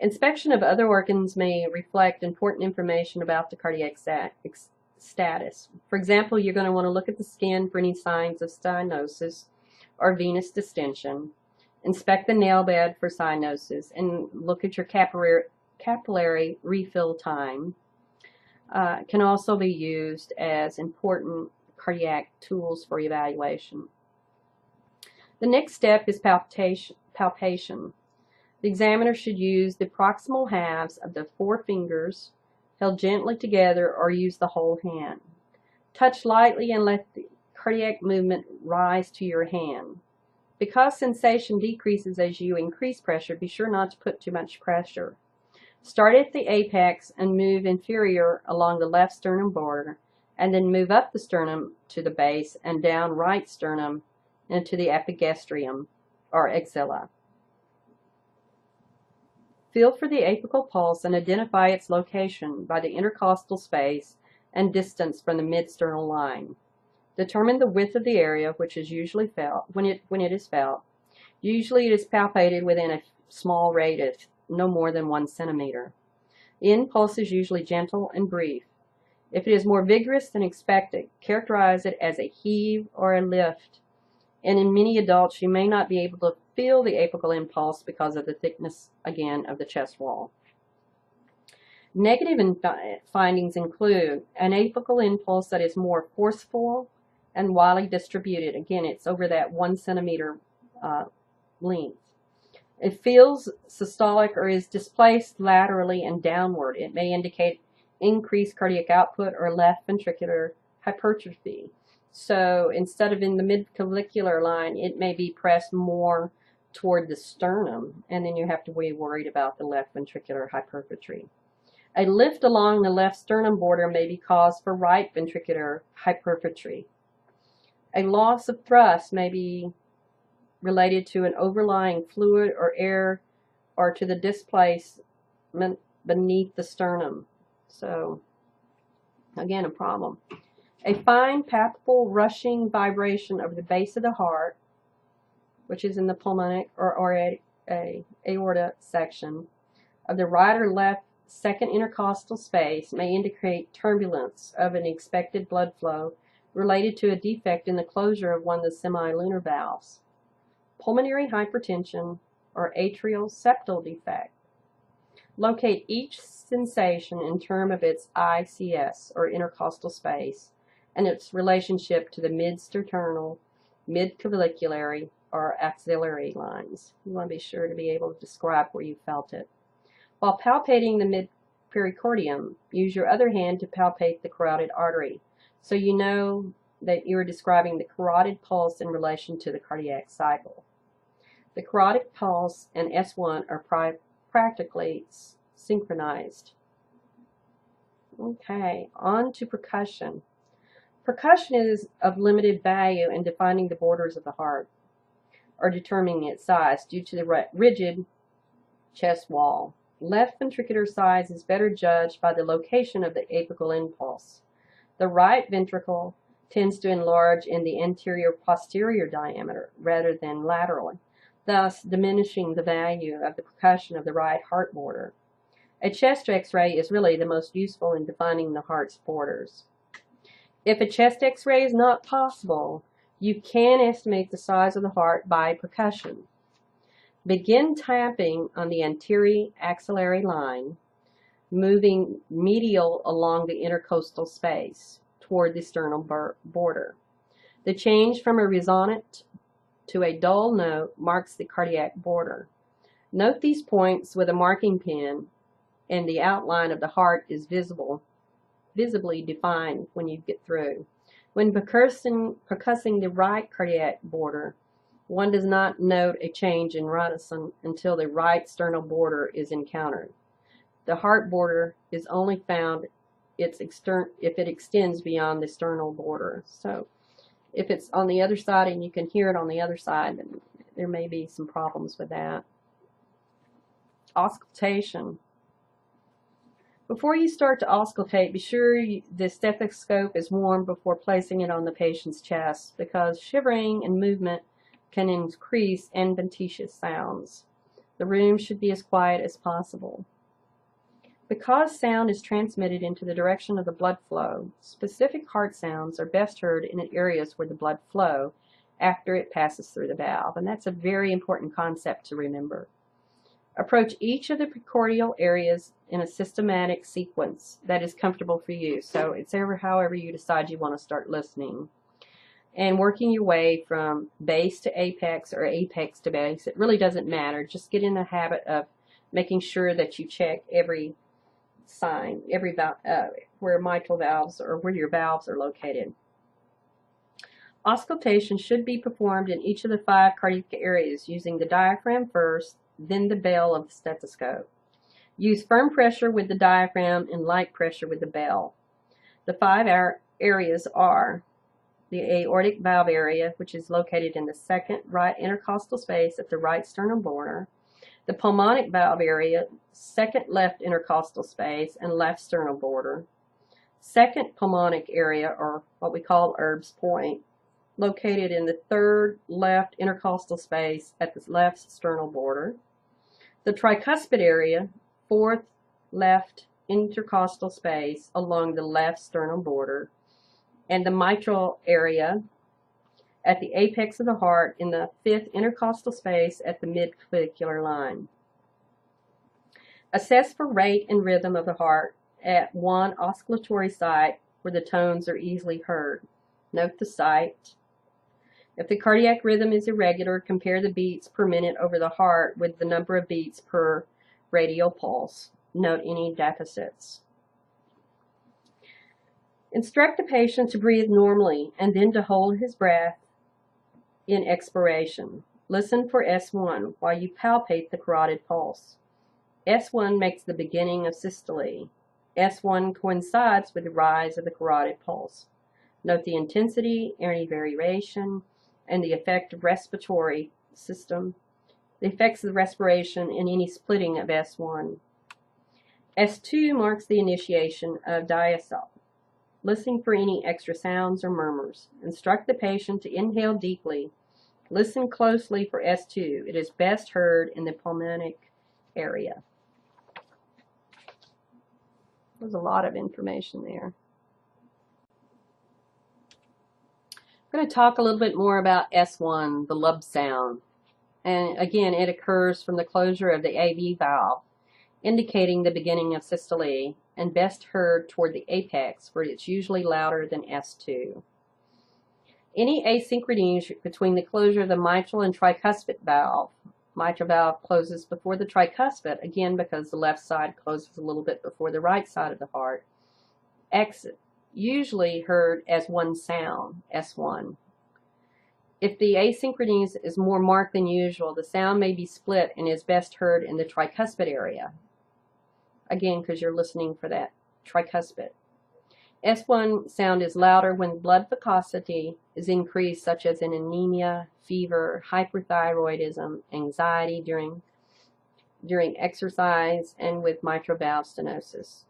Inspection of other organs may reflect important information about the cardiac status. For example, you're going to want to look at the skin for any signs of stenosis or venous distension. Inspect the nail bed for cyanosis and look at your capillary refill time. Can also be used as important cardiac tools for evaluation. The next step is palpation. The examiner should use the proximal halves of the four fingers held gently together or use the whole hand. Touch lightly and let the cardiac movement rise to your hand. Because sensation decreases as you increase pressure, be sure not to put too much pressure. Start at the apex and move inferior along the left sternum border, and then move up the sternum to the base and down right sternum into the epigastrium or axilla. Feel for the apical pulse and identify its location by the intercostal space and distance from the mid-sternal line. Determine the width of the area, which is usually felt when it is felt. Usually it is palpated within a small radius, no more than 1 centimeter. The impulse is usually gentle and brief. If it is more vigorous than expected, characterize it as a heave or a lift. And in many adults, you may not be able to feel the apical impulse because of the thickness, again, of the chest wall. Negative findings include an apical impulse that is more forceful and widely distributed. Again, it's over that 1 centimeter length. It feels systolic or is displaced laterally and downward. It may indicate increased cardiac output or left ventricular hypertrophy. So instead of in the mid-clavicular line, it may be pressed more toward the sternum, and then you have to be worried about the left ventricular hypertrophy. A lift along the left sternum border may be cause for right ventricular hypertrophy. A loss of thrust may be related to an overlying fluid or air or to the displacement beneath the sternum. So, again, a problem. A fine palpable rushing vibration over the base of the heart, which is in the pulmonic or aorta section of the right or left second intercostal space, may indicate turbulence of an expected blood flow related to a defect in the closure of one of the semilunar valves. Pulmonary hypertension or atrial septal defect. Locate each sensation in terms of its ICS or intercostal space and its relationship to the mid-sternal, mid-claviculary, or axillary lines. You want to be sure to be able to describe where you felt it. While palpating the mid-pericardium, use your other hand to palpate the carotid artery, so you know that you are describing the carotid pulse in relation to the cardiac cycle. The carotid pulse and S1 are practically synchronized. Okay, on to percussion. Percussion is of limited value in defining the borders of the heart or determining its size due to the rigid chest wall. Left ventricular size is better judged by the location of the apical impulse. The right ventricle tends to enlarge in the anterior-posterior diameter rather than laterally, thus diminishing the value of the percussion of the right heart border. A chest X-ray is really the most useful in defining the heart's borders. If a chest X-ray is not possible, you can estimate the size of the heart by percussion. Begin tapping on the anterior axillary line, moving medial along the intercostal space toward the sternal border. The change from a resonant to a dull note marks the cardiac border. Note these points with a marking pen, and the outline of the heart is visibly defined when you get through. When percussing the right cardiac border, one does not note a change in rhodocin until the right sternal border is encountered. The heart border is only found if it extends beyond the sternal border. So if it's on the other side and you can hear it on the other side, then there may be some problems with that. Auscultation. Before you start to auscultate, be sure the stethoscope is warm before placing it on the patient's chest, because shivering and movement can increase adventitious sounds. The room should be as quiet as possible. Because sound is transmitted into the direction of the blood flow, specific heart sounds are best heard in areas where the blood flow after it passes through the valve, and that's a very important concept to remember. Approach each of the precordial areas in a systematic sequence that is comfortable for you. So it's however you decide you want to start listening. And working your way from base to apex or apex to base, it really doesn't matter. Just get in the habit of making sure that you check every sign, every where mitral valves or where your valves are located. Auscultation should be performed in each of the 5 cardiac areas using the diaphragm first, then the bell of the stethoscope. Use firm pressure with the diaphragm and light pressure with the bell. The 5 areas are the aortic valve area, which is located in the second right intercostal space at the right sternum border, the pulmonic valve area, second left intercostal space and left sternal border, second pulmonic area, or what we call Erb's point, located in the third left intercostal space at the left sternal border, the tricuspid area, fourth left intercostal space along the left sternal border, and the mitral area at the apex of the heart in the 5th intercostal space at the mid-clavicular line. Assess for rate and rhythm of the heart at one oscillatory site where the tones are easily heard. Note the site. If the cardiac rhythm is irregular, compare the beats per minute over the heart with the number of beats per radial pulse. Note any deficits. Instruct the patient to breathe normally and then to hold his breath in expiration. Listen for S1 while you palpate the carotid pulse. S1 makes the beginning of systole. S1 coincides with the rise of the carotid pulse. Note the intensity, any variation, and the effect of respiratory system. The effects of the respiration and any splitting of S1. S2 marks the initiation of diastole. Listening for any extra sounds or murmurs. Instruct the patient to inhale deeply. Listen closely for S2. It is best heard in the pulmonic area. There's a lot of information there. I'm going to talk a little bit more about S1, the lub sound. And again, it occurs from the closure of the AV valve, indicating the beginning of systole, and best heard toward the apex, where it's usually louder than S2. Any asynchrony between the closure of the mitral and tricuspid valve. Mitral valve closes before the tricuspid, again because the left side closes a little bit before the right side of the heart. Exit, usually heard as one sound, S1. If the asynchrony is more marked than usual, the sound may be split and is best heard in the tricuspid area. Again, because you're listening for that tricuspid. S1 sound is louder when blood viscosity is increased, such as in anemia, fever, hyperthyroidism, anxiety during exercise, and with mitral valve stenosis.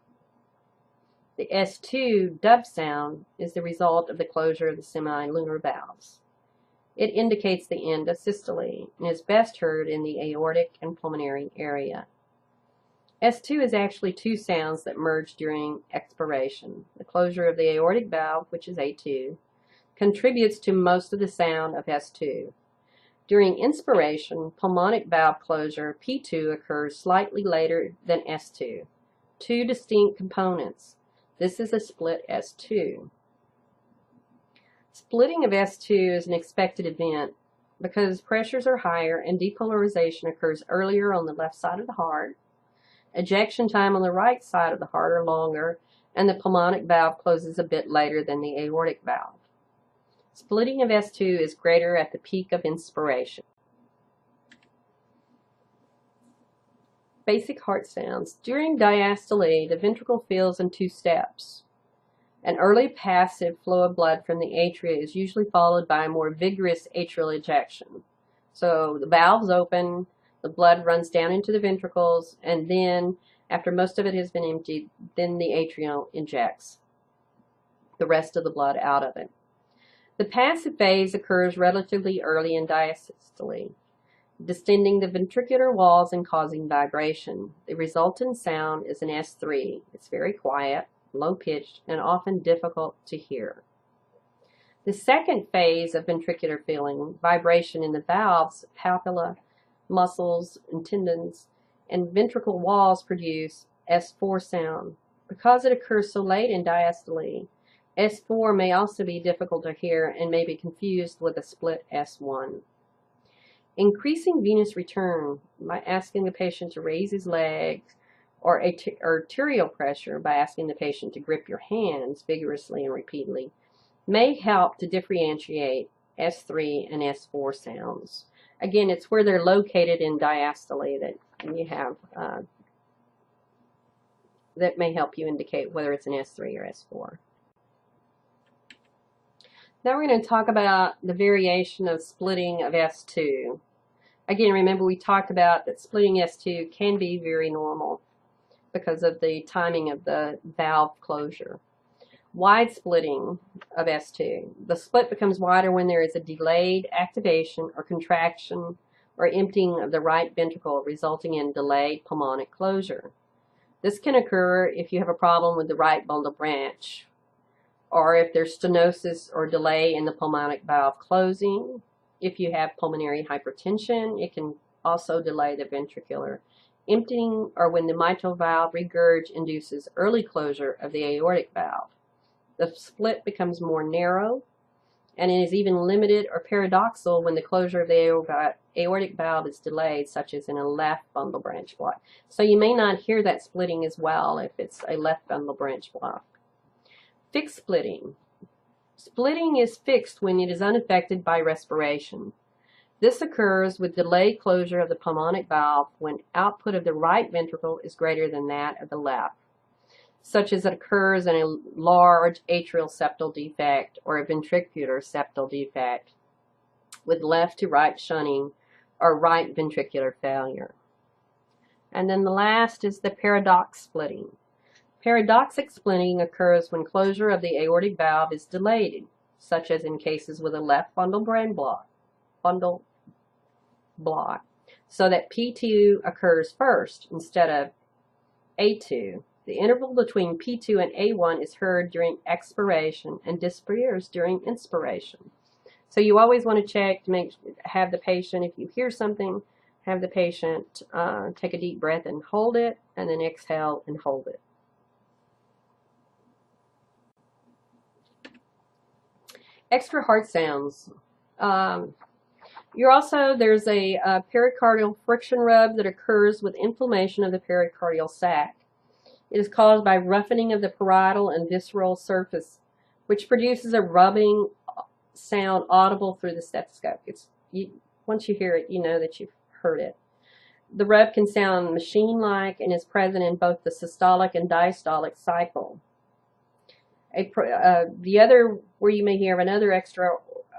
The S2 dub sound is the result of the closure of the semilunar valves. It indicates the end of systole and is best heard in the aortic and pulmonary area. S2 is actually two sounds that merge during expiration. The closure of the aortic valve, which is A2, contributes to most of the sound of S2. During inspiration, pulmonic valve closure, P2, occurs slightly later than S2. Two distinct components. This is a split S2. Splitting of S2 is an expected event because pressures are higher and depolarization occurs earlier on the left side of the heart. Ejection time on the right side of the heart are longer, and the pulmonic valve closes a bit later than the aortic valve. Splitting of S2 is greater at the peak of inspiration. Basic heart sounds. During diastole, the ventricle fills in two steps. An early passive flow of blood from the atria is usually followed by a more vigorous atrial ejection. So the valves open, the blood runs down into the ventricles, and then, after most of it has been emptied, then the atrium injects the rest of the blood out of it. The passive phase occurs relatively early in diastole, distending the ventricular walls and causing vibration. The resultant sound is an S3. It's very quiet, low-pitched, and often difficult to hear. The second phase of ventricular filling, vibration in the valves, papilla, muscles and tendons, and ventricle walls produce S4 sound. Because it occurs so late in diastole, S4 may also be difficult to hear and may be confused with a split S1. Increasing venous return by asking the patient to raise his legs, or arterial pressure by asking the patient to grip your hands vigorously and repeatedly, may help to differentiate S3 and S4 sounds. Again, it's where they're located in diastole that you have that may help you indicate whether it's an S3 or S4. Now we're going to talk about the variation of splitting of S2. Again, remember we talked about that splitting S2 can be very normal because of the timing of the valve closure. Wide splitting of S2. The split becomes wider when there is a delayed activation or contraction or emptying of the right ventricle, resulting in delayed pulmonic closure. This can occur if you have a problem with the right bundle branch, or if there's stenosis or delay in the pulmonic valve closing. If you have pulmonary hypertension, it can also delay the ventricular emptying or when the mitral valve regurg induces early closure of the aortic valve. The split becomes more narrow, and it is even limited or paradoxal when the closure of the aortic valve is delayed, such as in a left bundle branch block. So you may not hear that splitting as well if it's a left bundle branch block. Fixed splitting. Splitting is fixed when it is unaffected by respiration. This occurs with delayed closure of the pulmonic valve when output of the right ventricle is greater than that of the left, such as it occurs in a large atrial septal defect or a ventricular septal defect with left to right shunting or right ventricular failure. And then the last is the paradox splitting. Paradoxic splitting occurs when closure of the aortic valve is delayed, such as in cases with a left bundle block, so that P2 occurs first instead of A2. The interval between P2 and A1 is heard during expiration and disappears during inspiration. So you always want to check to have the patient, if you hear something, have the patient take a deep breath and hold it, and then exhale and hold it. Extra heart sounds. There's a pericardial friction rub that occurs with inflammation of the pericardial sac. It is caused by roughening of the parietal and visceral surface, which produces a rubbing sound audible through the stethoscope. Once you hear it, you know that you've heard it. The rub can sound machine-like and is present in both the systolic and diastolic cycle. The other, where you may hear another extra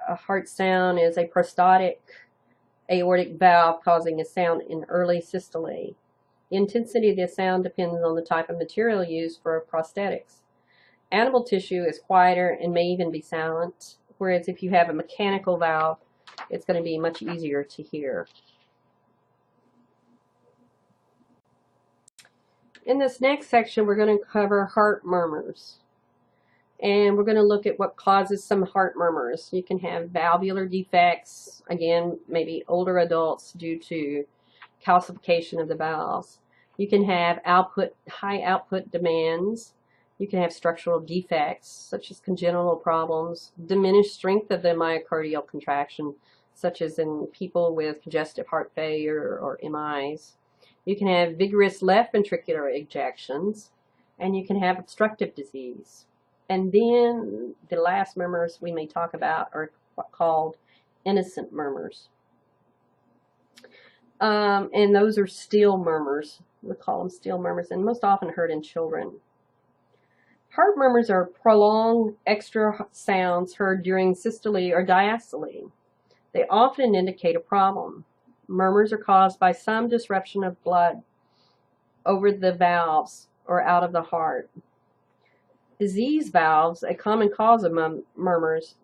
heart sound, is a prostatic aortic valve causing a sound in early systole. The intensity of the sound depends on the type of material used for prosthetics. Animal tissue is quieter and may even be silent, whereas if you have a mechanical valve, it's going to be much easier to hear. In this next section, we're going to cover heart murmurs. And we're going to look at what causes some heart murmurs. You can have valvular defects, again, maybe older adults due to calcification of the valves. You can have high output demands. You can have structural defects, such as congenital problems, diminished strength of the myocardial contraction, such as in people with congestive heart failure or MIs. You can have vigorous left ventricular ejections, and you can have obstructive disease. And then the last murmurs we may talk about are called innocent murmurs. And those are still murmurs. We call them still murmurs, and most often heard in children. Heart murmurs are prolonged extra sounds heard during systole or diastole. They often indicate a problem. Murmurs are caused by some disruption of blood over the valves or out of the heart. Disease valves, a common cause of murmurs,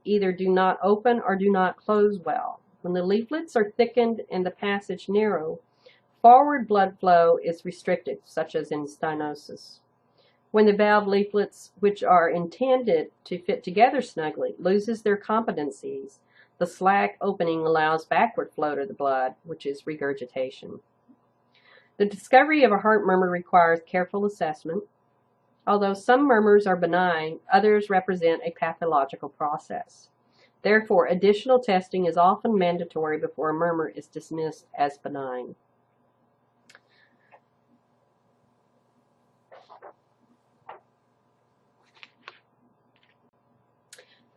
either do not open or do not close well. When the leaflets are thickened and the passage narrow, forward blood flow is restricted, such as in stenosis. When the valve leaflets, which are intended to fit together snugly, loses their competencies, the slack opening allows backward flow to the blood, which is regurgitation. The discovery of a heart murmur requires careful assessment. Although some murmurs are benign, others represent a pathological process. Therefore, additional testing is often mandatory before a murmur is dismissed as benign.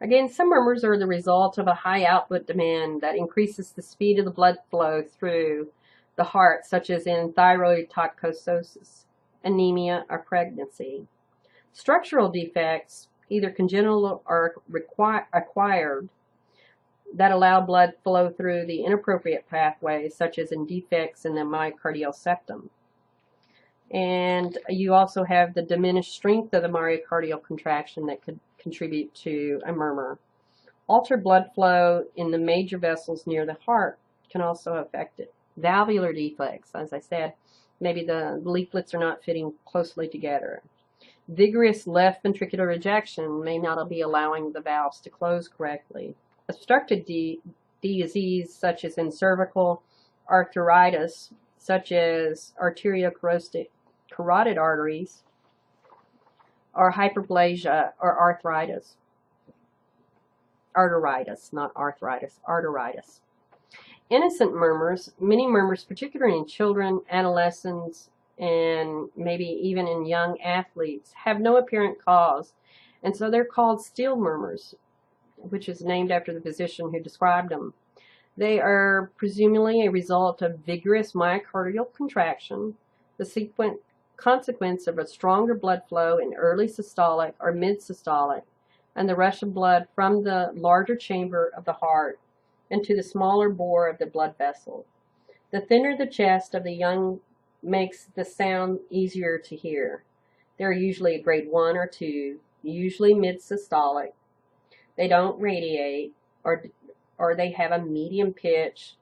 Again, some murmurs are the result of a high output demand that increases the speed of the blood flow through the heart, such as in thyroid toxicosis, anemia, or pregnancy. Structural defects, either congenital or acquired, that allow blood flow through the inappropriate pathways, such as in defects in the myocardial septum. And you also have the diminished strength of the myocardial contraction that could contribute to a murmur. Altered blood flow in the major vessels near the heart can also affect it. Valvular defects, as I said, maybe the leaflets are not fitting closely together. Vigorous left ventricular ejection may not be allowing the valves to close correctly. Obstructive disease, such as in cervical arthritis, such as arteriocarotid arteries, or hyperplasia, or arthritis. Arteritis, not arthritis, arteritis. Innocent murmurs, many murmurs, particularly in children, adolescents, and maybe even in young athletes, have no apparent cause, and so they're called still murmurs, which is named after the physician who described them. They are presumably a result of vigorous myocardial contraction, the consequence of a stronger blood flow in early systolic or mid-systolic, and the rush of blood from the larger chamber of the heart into the smaller bore of the blood vessel. The thinner the chest of the young makes the sound easier to hear. They are usually a grade 1 or 2, usually mid-systolic. They don't radiate, or they have a medium pitch.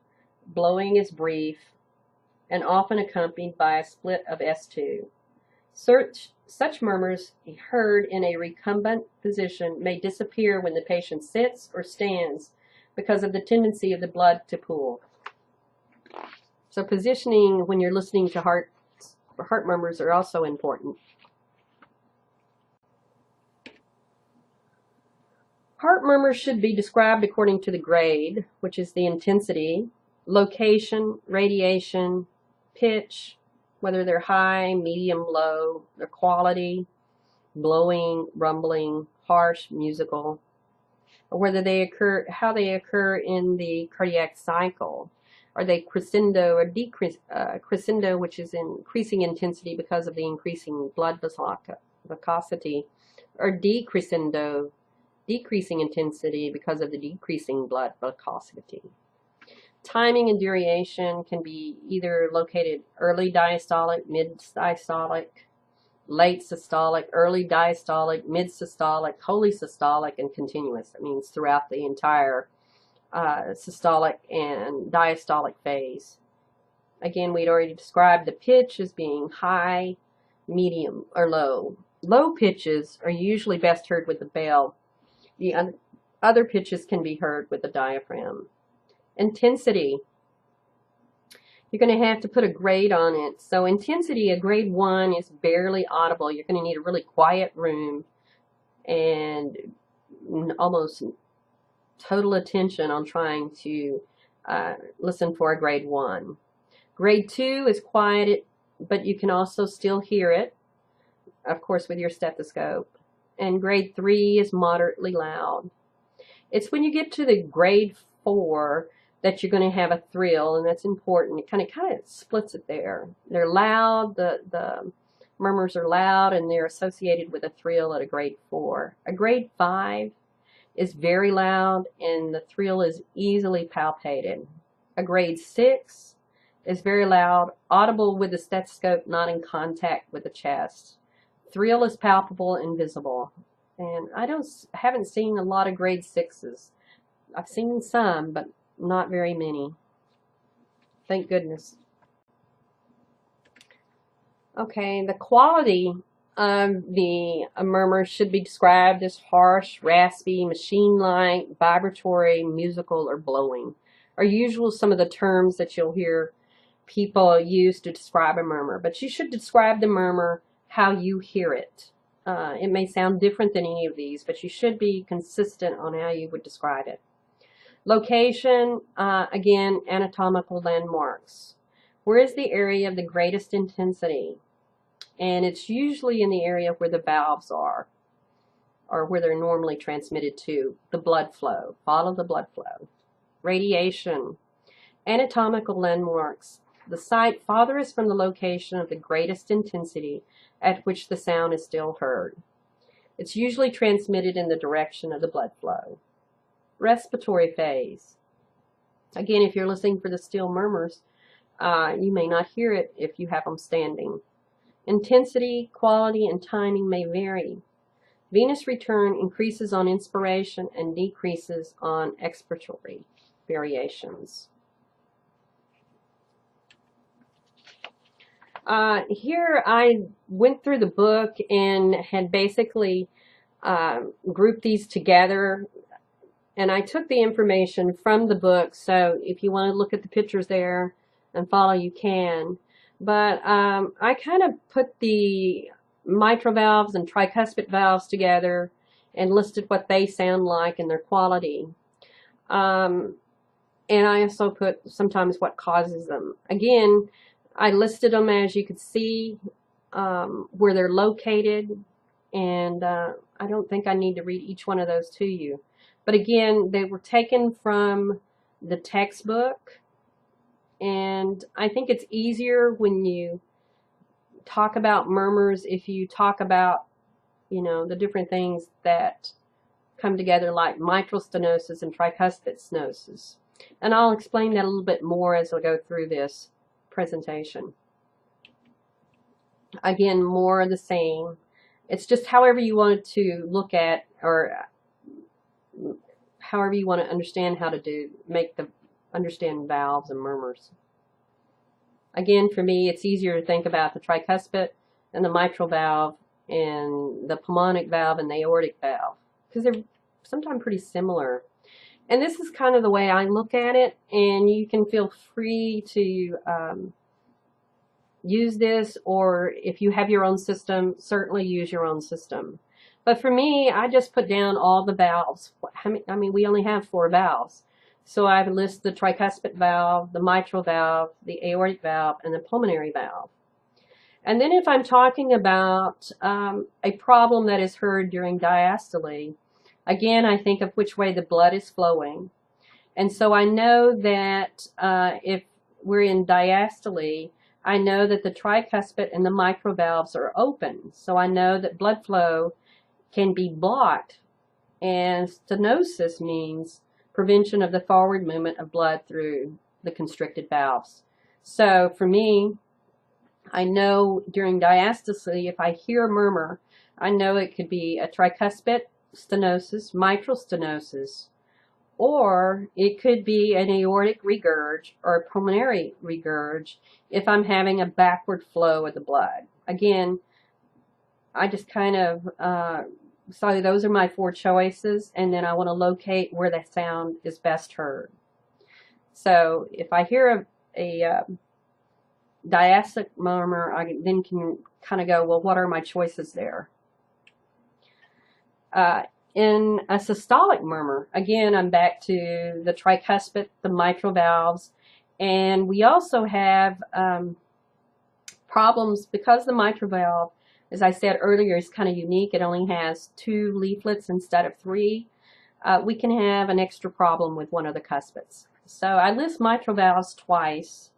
Blowing is brief and often accompanied by a split of S2. Such murmurs heard in a recumbent position may disappear when the patient sits or stands because of the tendency of the blood to pool. So positioning when you're listening to heart murmurs are also important. Heart murmurs should be described according to the grade, which is the intensity, location, radiation, pitch, whether they're high, medium, low, their quality, blowing, rumbling, harsh, musical, or whether they occur, how they occur in the cardiac cycle. Are they crescendo or crescendo, which is increasing intensity because of the increasing blood viscosity, or decrescendo, decreasing intensity because of the decreasing blood viscosity. Timing and duration can be either located early diastolic, mid-diastolic, late systolic, early diastolic, mid-systolic, wholly systolic, and continuous. That means throughout the entire systolic and diastolic phase. Again, we'd already described the pitch as being high, medium, or low. Low pitches are usually best heard with the bell. The other pitches can be heard with the diaphragm. Intensity. You're going to have to put a grade on it. So intensity, a grade 1 is barely audible. You're going to need a really quiet room and almost total attention on trying to listen for a grade 1. Grade 2 is quiet, but you can also still hear it, of course, with your stethoscope. And grade 3 is moderately loud. It's when you get to the grade 4 that you're going to have a thrill, and that's important. It kind of splits it there. They're loud, the murmurs are loud, and they're associated with a thrill at a grade 4. A grade 5 is very loud, and the thrill is easily palpated. A grade 6 is very loud, audible with the stethoscope not in contact with the chest. Thrill is palpable and visible. And I haven't seen a lot of grade 6s. I've seen some, but not very many. Thank goodness. Okay, the quality of the murmur should be described as harsh, raspy, machine-like, vibratory, musical, or blowing. Are usually some of the terms that you'll hear people use to describe a murmur. But you should describe the murmur how you hear it. It may sound different than any of these, but you should be consistent on how you would describe it. Location, again, anatomical landmarks. Where is the area of the greatest intensity? And it's usually in the area where the valves are, or where they're normally transmitted to. The blood flow. Follow the blood flow. Radiation. Anatomical landmarks. The site farthest from the location of the greatest intensity at which the sound is still heard. It's usually transmitted in the direction of the blood flow. Respiratory phase. Again, if you're listening for the still murmurs, you may not hear it if you have them standing. Intensity, quality, and timing may vary. Venous return increases on inspiration and decreases on expiratory variations. Here I went through the book and had basically grouped these together, and I took the information from the book. So if you want to look at the pictures there and follow, you can. But I kind of put the mitral valves and tricuspid valves together and listed what they sound like and their quality. And I also put sometimes what causes them. Again, I listed them, as you could see, where they're located, and I don't think I need to read each one of those to you. But again, they were taken from the textbook, and I think it's easier when you talk about murmurs if you talk about, you know, the different things that come together, like mitral stenosis and tricuspid stenosis. And I'll explain that a little bit more as I go through this presentation. Again, more of the same. It's just however you want to look at, or however you want to understand how to understand valves and murmurs. Again, for me, it's easier to think about the tricuspid and the mitral valve and the pulmonic valve and the aortic valve, because they're sometimes pretty similar. And this is kind of the way I look at it, and you can feel free to use this, or if you have your own system, certainly use your own system. But for me, I just put down all the valves. I mean, we only have 4 valves. So I list the tricuspid valve, the mitral valve, the aortic valve, and the pulmonary valve. And then if I'm talking about a problem that is heard during diastole, again, I think of which way the blood is flowing. And so I know that if we're in diastole, I know that the tricuspid and the mitral valves are open. So I know that blood flow can be blocked. And stenosis means prevention of the forward movement of blood through the constricted valves. So for me, I know during diastole, if I hear a murmur, I know it could be a tricuspid stenosis, mitral stenosis, or it could be an aortic regurg or a pulmonary regurg if I'm having a backward flow of the blood. Again, I just kind of so those are my 4 choices, and then I want to locate where the sound is best heard. So if I hear a diastolic murmur, I then can kind of go, well, what are my choices there? In a systolic murmur, again, I'm back to the tricuspid, the mitral valves, and we also have problems because the mitral valve, as I said earlier, is kind of unique. It only has 2 leaflets instead of 3. We can have an extra problem with one of the cuspids. So I list mitral valves twice,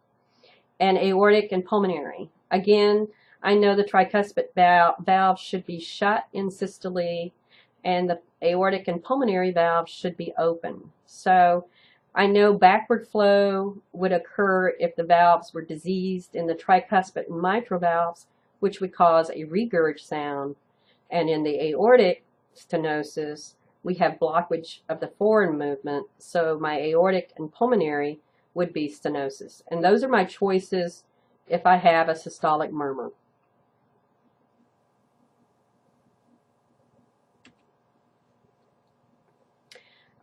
and aortic and pulmonary. Again, I know the tricuspid valve should be shut in systole, and the aortic and pulmonary valves should be open. So I know backward flow would occur if the valves were diseased in the tricuspid and mitral valves, which would cause a regurg sound. And in the aortic stenosis, we have blockage of the forward movement, so my aortic and pulmonary would be stenosis. And those are my choices if I have a systolic murmur.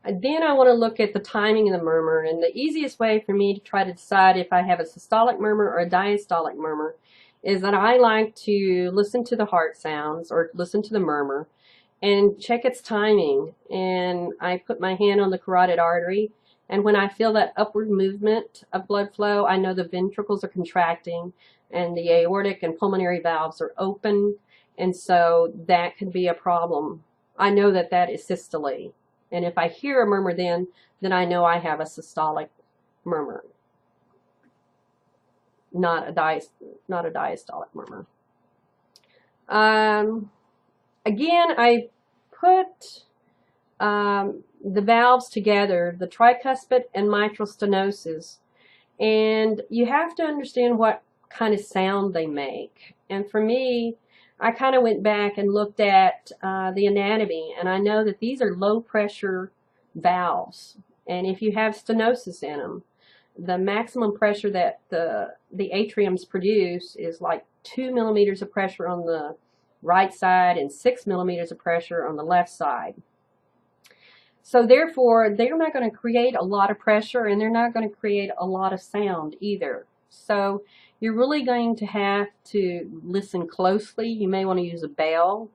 Then I want to look at the timing of the murmur, and the easiest way for me to try to decide if I have a systolic murmur or a diastolic murmur is that I like to listen to the heart sounds or listen to the murmur and check its timing. And I put my hand on the carotid artery, and when I feel that upward movement of blood flow, I know the ventricles are contracting and the aortic and pulmonary valves are open, and so that could be a problem. I know that that is systole. And if I hear a murmur then I know I have a systolic murmur, not a diastolic murmur. Again, I put the valves together, the tricuspid and mitral stenosis, and you have to understand what kind of sound they make. And for me, I kind of went back and looked at the anatomy, and I know that these are low pressure valves, and if you have stenosis in them, the maximum pressure that the atriums produce is like 2 millimeters of pressure on the right side and 6 millimeters of pressure on the left side. So therefore, they're not going to create a lot of pressure, and they're not going to create a lot of sound either. So you're really going to have to listen closely. You may want to use a bell.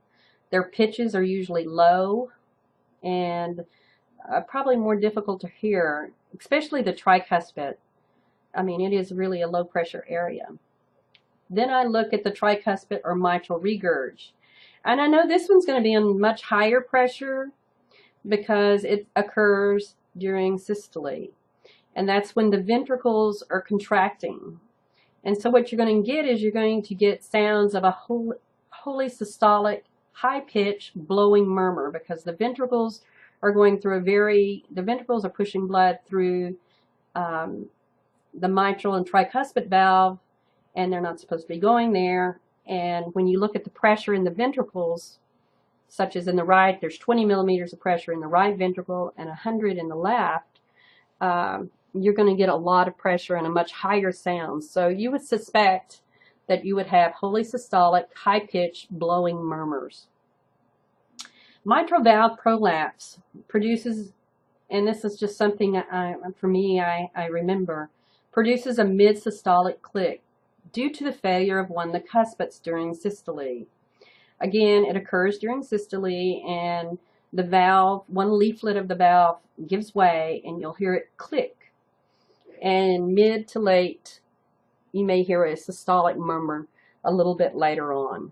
Their pitches are usually low and probably more difficult to hear, especially the tricuspid. I mean, it is really a low pressure area. Then I look at the tricuspid or mitral regurg. And I know this one's going to be in much higher pressure because it occurs during systole. And that's when the ventricles are contracting. And so what you're going to get is you're going to get sounds of a holy systolic, high-pitched, blowing murmur because the ventricles are going through the ventricles are pushing blood through the mitral and tricuspid valve, and they're not supposed to be going there. And when you look at the pressure in the ventricles, such as in the right, there's 20 millimeters of pressure in the right ventricle and 100 in the left, you're going to get a lot of pressure and a much higher sound. So you would suspect that you would have holy systolic, high-pitched, blowing murmurs. Mitral valve prolapse produces, and this is just something for me I remember, produces a mid-systolic click due to the failure of one of the cuspids during systole. Again, it occurs during systole, and the valve, one leaflet of the valve gives way, and you'll hear it click. And mid to late, you may hear a systolic murmur a little bit later on.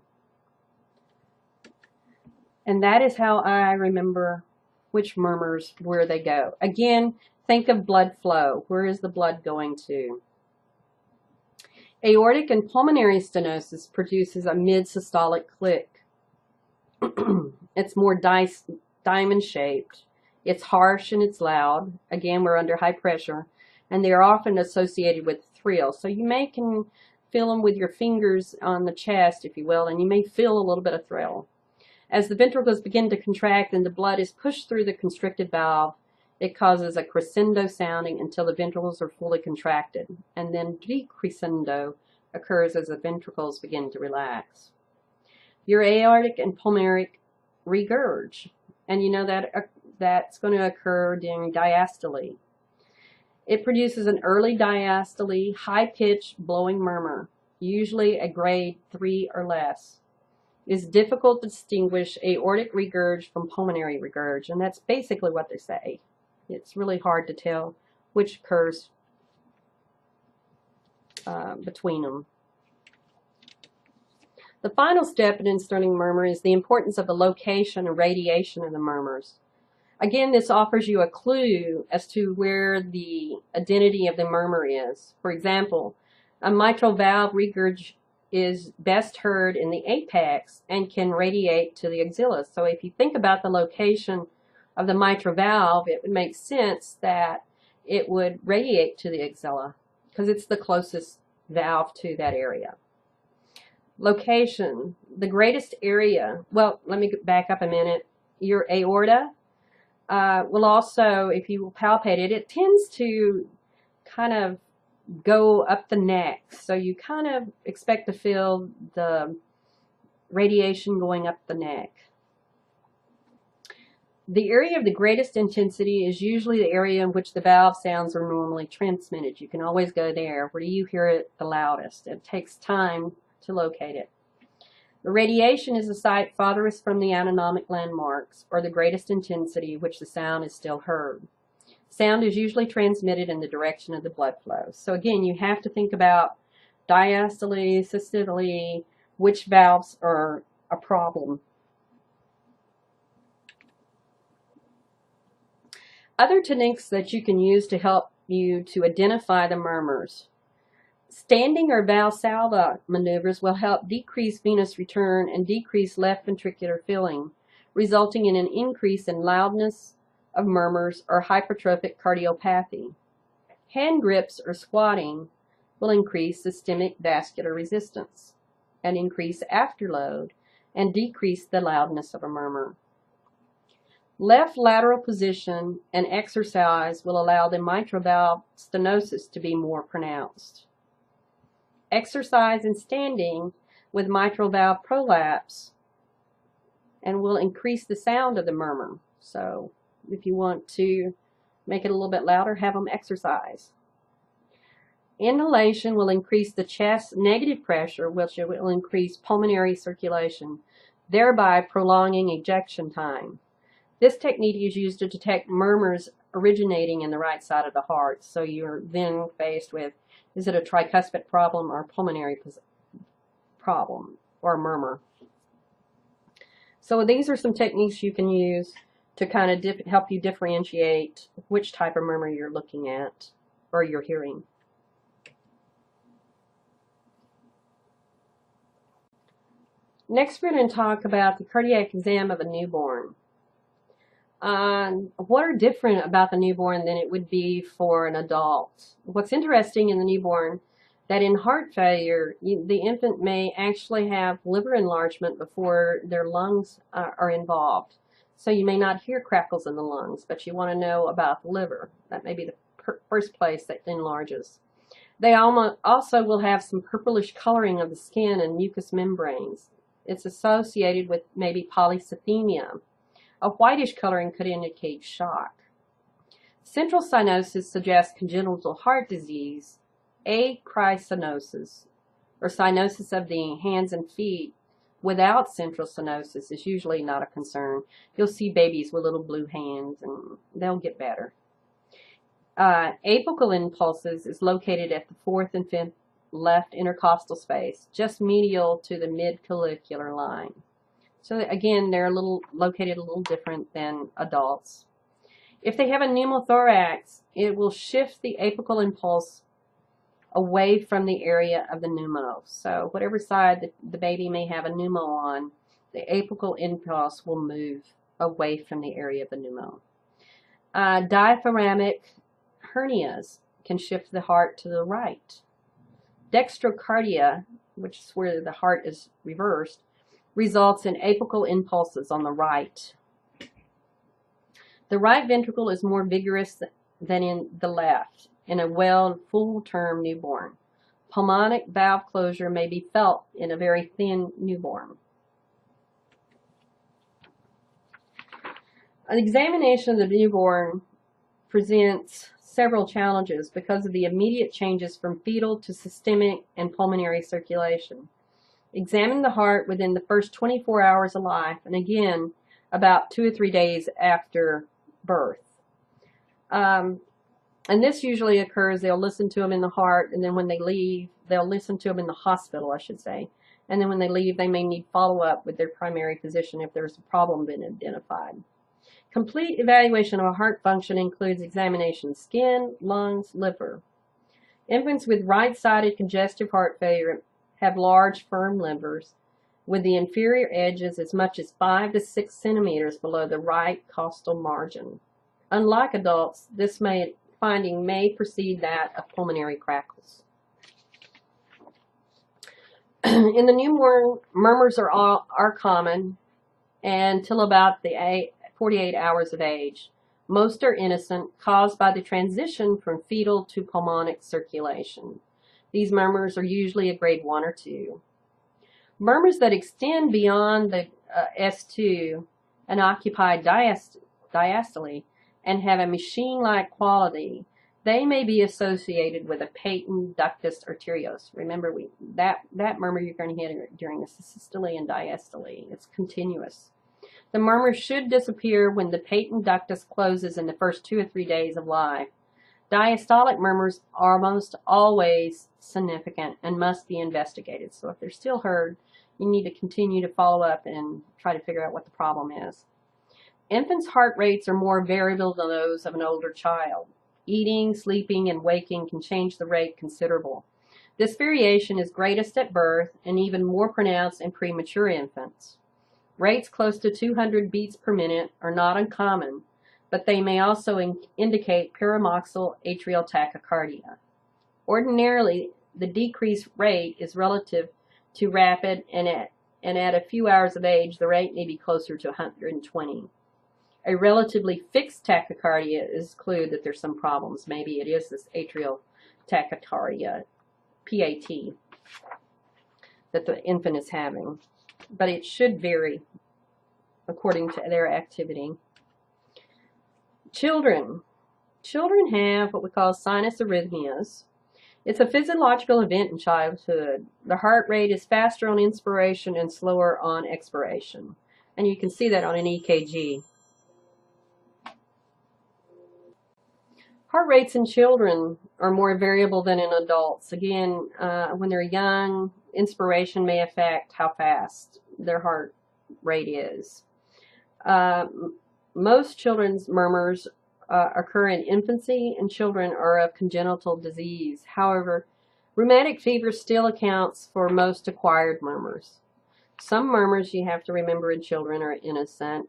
And that is how I remember which murmurs, where they go. Again, think of blood flow. Where is the blood going to? Aortic and pulmonary stenosis produces a mid-systolic click. It's more diamond-shaped. It's harsh and it's loud. Again, we're under high pressure. And they are often associated with thrill. So you can feel them with your fingers on the chest, if you will, and you may feel a little bit of thrill. As the ventricles begin to contract and the blood is pushed through the constricted valve, it causes a crescendo sounding until the ventricles are fully contracted. And then decrescendo occurs as the ventricles begin to relax. Your aortic and pulmonary regurg. And you know that that's going to occur during diastole. It produces an early diastole, high-pitched, blowing murmur, usually a grade 3 or less. It is difficult to distinguish aortic regurg from pulmonary regurg, and that's basically what they say. It's really hard to tell which occurs between them. The final step in inserting murmur is the importance of the location and radiation of the murmurs. Again, this offers you a clue as to where the identity of the murmur is. For example, a mitral valve regurg is best heard in the apex and can radiate to the axilla. So if you think about the location of the mitral valve, it would make sense that it would radiate to the axilla because it's the closest valve to that area. Location, the greatest area, well, let me back up a minute. Your aorta will also, if you palpate it, it tends to kind of go up the neck. So you kind of expect to feel the radiation going up the neck. The area of the greatest intensity is usually the area in which the valve sounds are normally transmitted. You can always go there. Where do you hear it the loudest? It takes time to locate it. The radiation is the site farthest from the autonomic landmarks, or the greatest intensity, which the sound is still heard. Sound is usually transmitted in the direction of the blood flow. So again, you have to think about diastole, systole, which valves are a problem. Other techniques that you can use to help you to identify the murmurs. Standing or Valsalva maneuvers will help decrease venous return and decrease left ventricular filling, resulting in an increase in loudness of murmurs or hypertrophic cardiopathy. Hand grips or squatting will increase systemic vascular resistance and increase afterload and decrease the loudness of a murmur. Left lateral position and exercise will allow the mitral valve stenosis to be more pronounced. Exercise and standing with mitral valve prolapse and will increase the sound of the murmur. So if you want to make it a little bit louder, have them exercise. Inhalation will increase the chest negative pressure, which will increase pulmonary circulation, thereby prolonging ejection time. This technique is used to detect murmurs originating in the right side of the heart. So you're then faced with, is it a tricuspid problem or pulmonary problem or murmur? So these are some techniques you can use to kind of help you differentiate which type of murmur you're looking at or you're hearing. Next, we're going to talk about the cardiac exam of a newborn. What are different about the newborn than it would be for an adult? What's interesting in the newborn, that in heart failure, the infant may actually have liver enlargement before their lungs are involved. So you may not hear crackles in the lungs, but you want to know about the liver. That may be the first place that enlarges. They also will have some purplish coloring of the skin and mucous membranes. It's associated with maybe polycythemia. A whitish coloring could indicate shock. Central cyanosis suggests congenital heart disease. Acrycinosis, or cyanosis of the hands and feet without central cyanosis, is usually not a concern. You'll see babies with little blue hands, and they'll get better. Apical impulses is located at the 4th and 5th left intercostal space, just medial to the mid-clavicular line. So again, they're located a little different than adults. If they have a pneumothorax, it will shift the apical impulse away from the area of the pneumo. So whatever side the baby may have a pneumo on, the apical impulse will move away from the area of the pneumo. Diaphragmatic hernias can shift the heart to the right. Dextrocardia, which is where the heart is reversed, results in apical impulses on the right. The right ventricle is more vigorous than in the left in a full-term newborn. Pulmonic valve closure may be felt in a very thin newborn. An examination of the newborn presents several challenges because of the immediate changes from fetal to systemic and pulmonary circulation. Examine the heart within the first 24 hours of life, and again about 2 or 3 days after birth. And this usually occurs, they'll listen to them in the heart, and then when they leave, they'll listen to them in the hospital, I should say. And then when they leave, they may need follow-up with their primary physician if there's a problem been identified. Complete evaluation of a heart function includes examination of skin, lungs, liver. Infants with right-sided congestive heart failure have large, firm livers with the inferior edges as much as 5 to 6 centimeters below the right costal margin. Unlike adults, this finding may precede that of pulmonary crackles. In the newborn, murmurs are common until about the 48 hours of age. Most are innocent, caused by the transition from fetal to pulmonic circulation. These murmurs are usually a grade 1 or 2. Murmurs that extend beyond the S2 and occupy diastole and have a machine-like quality, they may be associated with a patent ductus arteriosus. Remember, that murmur you're going to hear during the systole and diastole. It's continuous. The murmur should disappear when the patent ductus closes in the first 2 or 3 days of life. Diastolic murmurs are almost always significant and must be investigated. So if they're still heard, you need to continue to follow up and try to figure out what the problem is. Infants' heart rates are more variable than those of an older child. Eating, sleeping, and waking can change the rate considerable. This variation is greatest at birth and even more pronounced in premature infants. Rates close to 200 beats per minute are not uncommon, but they may also indicate paradoxal atrial tachycardia. Ordinarily, the decreased rate is relative to rapid, and at a few hours of age, the rate may be closer to 120. A relatively fixed tachycardia is a clue that there's some problems. Maybe it is this atrial tachycardia, PAT, that the infant is having. But it should vary according to their activity. Children have what we call sinus arrhythmias. It's a physiological event in childhood. The heart rate is faster on inspiration and slower on expiration. And you can see that on an EKG. Heart rates in children are more variable than in adults. Again, when they're young, inspiration may affect how fast their heart rate is. Most children's murmurs occur in infancy, and children are of congenital disease. However, rheumatic fever still accounts for most acquired murmurs. Some murmurs, you have to remember, in children are innocent,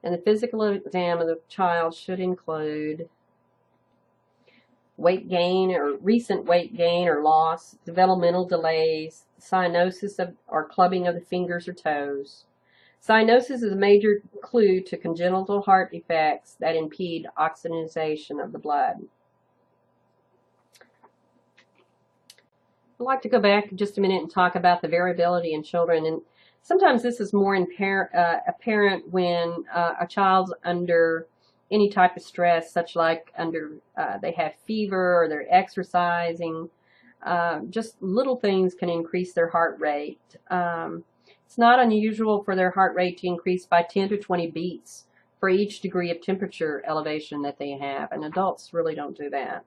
and the physical exam of the child should include weight gain or recent weight gain or loss, developmental delays, cyanosis or clubbing of the fingers or toes. Cyanosis is a major clue to congenital heart defects that impede oxygenation of the blood. I'd like to go back just a minute and talk about the variability in children. And sometimes this is more apparent when a child's under any type of stress, such like they have fever or they're exercising. Just little things can increase their heart rate. It's not unusual for their heart rate to increase by 10 to 20 beats for each degree of temperature elevation that they have, and adults really don't do that.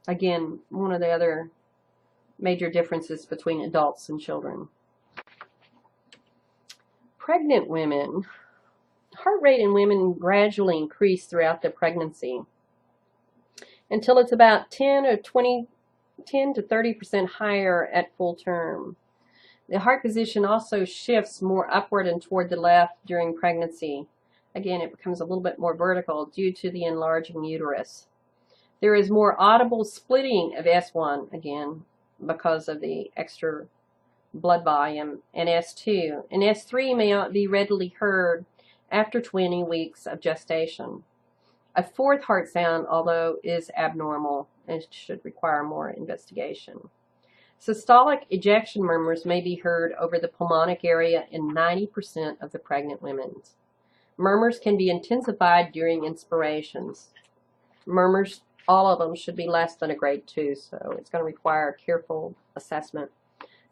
Again, one of the other major differences between adults and children. Pregnant women, heart rate in women gradually increase throughout the pregnancy until it's about 10 to 30% higher at full term. The heart position also shifts more upward and toward the left during pregnancy. Again, it becomes a little bit more vertical due to the enlarging uterus. There is more audible splitting of S1, again, because of the extra blood volume, and S2. And S3 may not be readily heard after 20 weeks of gestation. A fourth heart sound, although, is abnormal and should require more investigation. Systolic ejection murmurs may be heard over the pulmonic area in 90% of the pregnant women. Murmurs can be intensified during inspirations. Murmurs, all of them, should be less than a grade 2, so it's going to require careful assessment.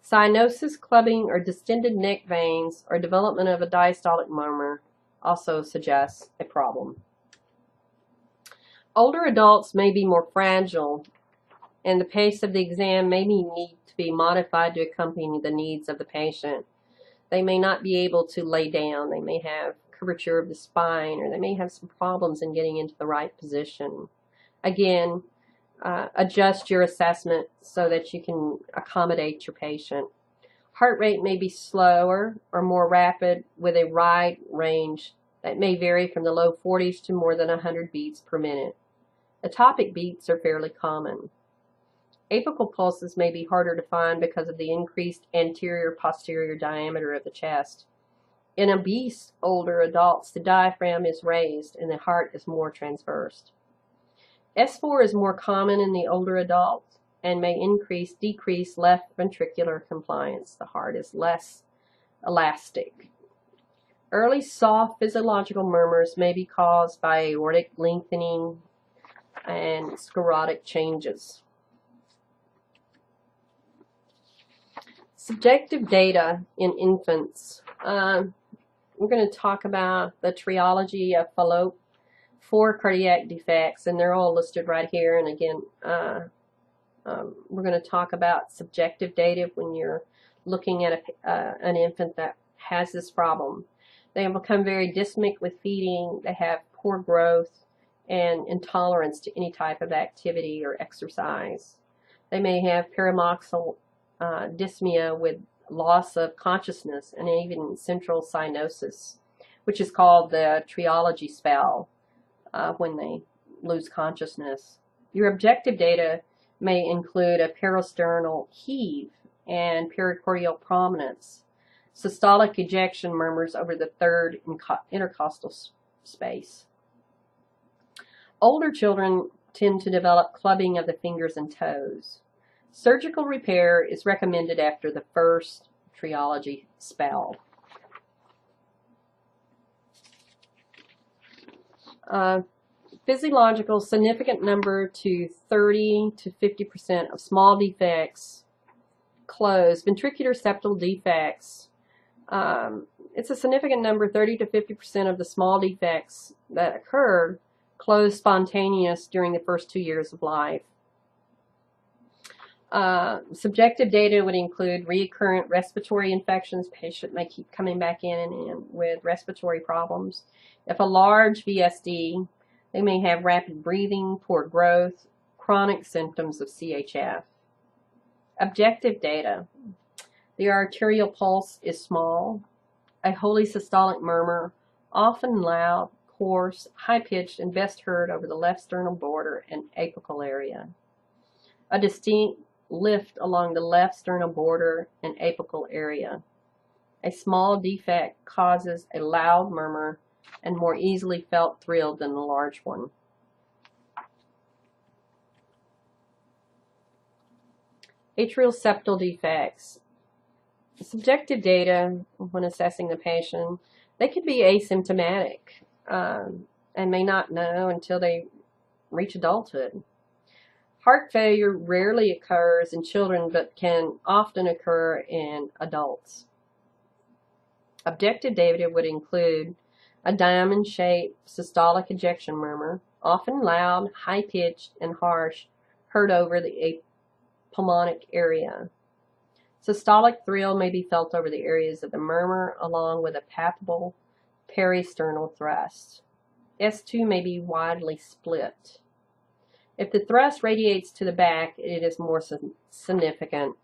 Cyanosis, clubbing, or distended neck veins, or development of a diastolic murmur also suggests a problem. Older adults may be more fragile, and the pace of the exam may need to be modified to accompany the needs of the patient. They may not be able to lay down. They may have curvature of the spine, or they may have some problems in getting into the right position. Again, adjust your assessment so that you can accommodate your patient. Heart rate may be slower or more rapid with a wide range that may vary from the low 40s to more than 100 beats per minute. Atopic beats are fairly common. Apical pulses may be harder to find because of the increased anterior-posterior diameter of the chest. In obese older adults, the diaphragm is raised and the heart is more transversed. S4 is more common in the older adults and may decrease left ventricular compliance. The heart is less elastic. Early soft physiological murmurs may be caused by aortic lengthening and sclerotic changes. Subjective data in infants. We're going to talk about the triology of Fallot for cardiac defects, and they're all listed right here. And again, we're going to talk about subjective data when you're looking at an infant that has this problem. They become very dysmic with feeding. They have poor growth and intolerance to any type of activity or exercise. They may have paradoxal dyspnea with loss of consciousness and even central cyanosis, which is called the triology spell when they lose consciousness. Your objective data may include a parasternal heave and pericardial prominence, systolic ejection murmurs over the third intercostal space. Older children tend to develop clubbing of the fingers and toes. Surgical repair is recommended after the first triology spell. Physiological significant number to 30 to 50% of small defects close. Ventricular septal defects. It's a significant number, 30 to 50% of the small defects that occurred close spontaneous during the first 2 years of life. Subjective data would include recurrent respiratory infections. Patient may keep coming back in and with respiratory problems. If a large VSD, they may have rapid breathing, poor growth, chronic symptoms of CHF. Objective data. The arterial pulse is small. A wholly systolic murmur, often loud, coarse, high-pitched, and best heard over the left sternal border and apical area. A distinct lift along the left sternal border and apical area. A small defect causes a loud murmur and more easily felt thrill than the large one. Atrial septal defects. Subjective data when assessing the patient, they could be asymptomatic and may not know until they reach adulthood. Heart failure rarely occurs in children but can often occur in adults. Objective data would include a diamond-shaped systolic ejection murmur, often loud, high-pitched, and harsh, heard over the pulmonic area. Systolic thrill may be felt over the areas of the murmur along with a palpable peristernal thrust. S2 may be widely split. If the thrust radiates to the back, it is more significant.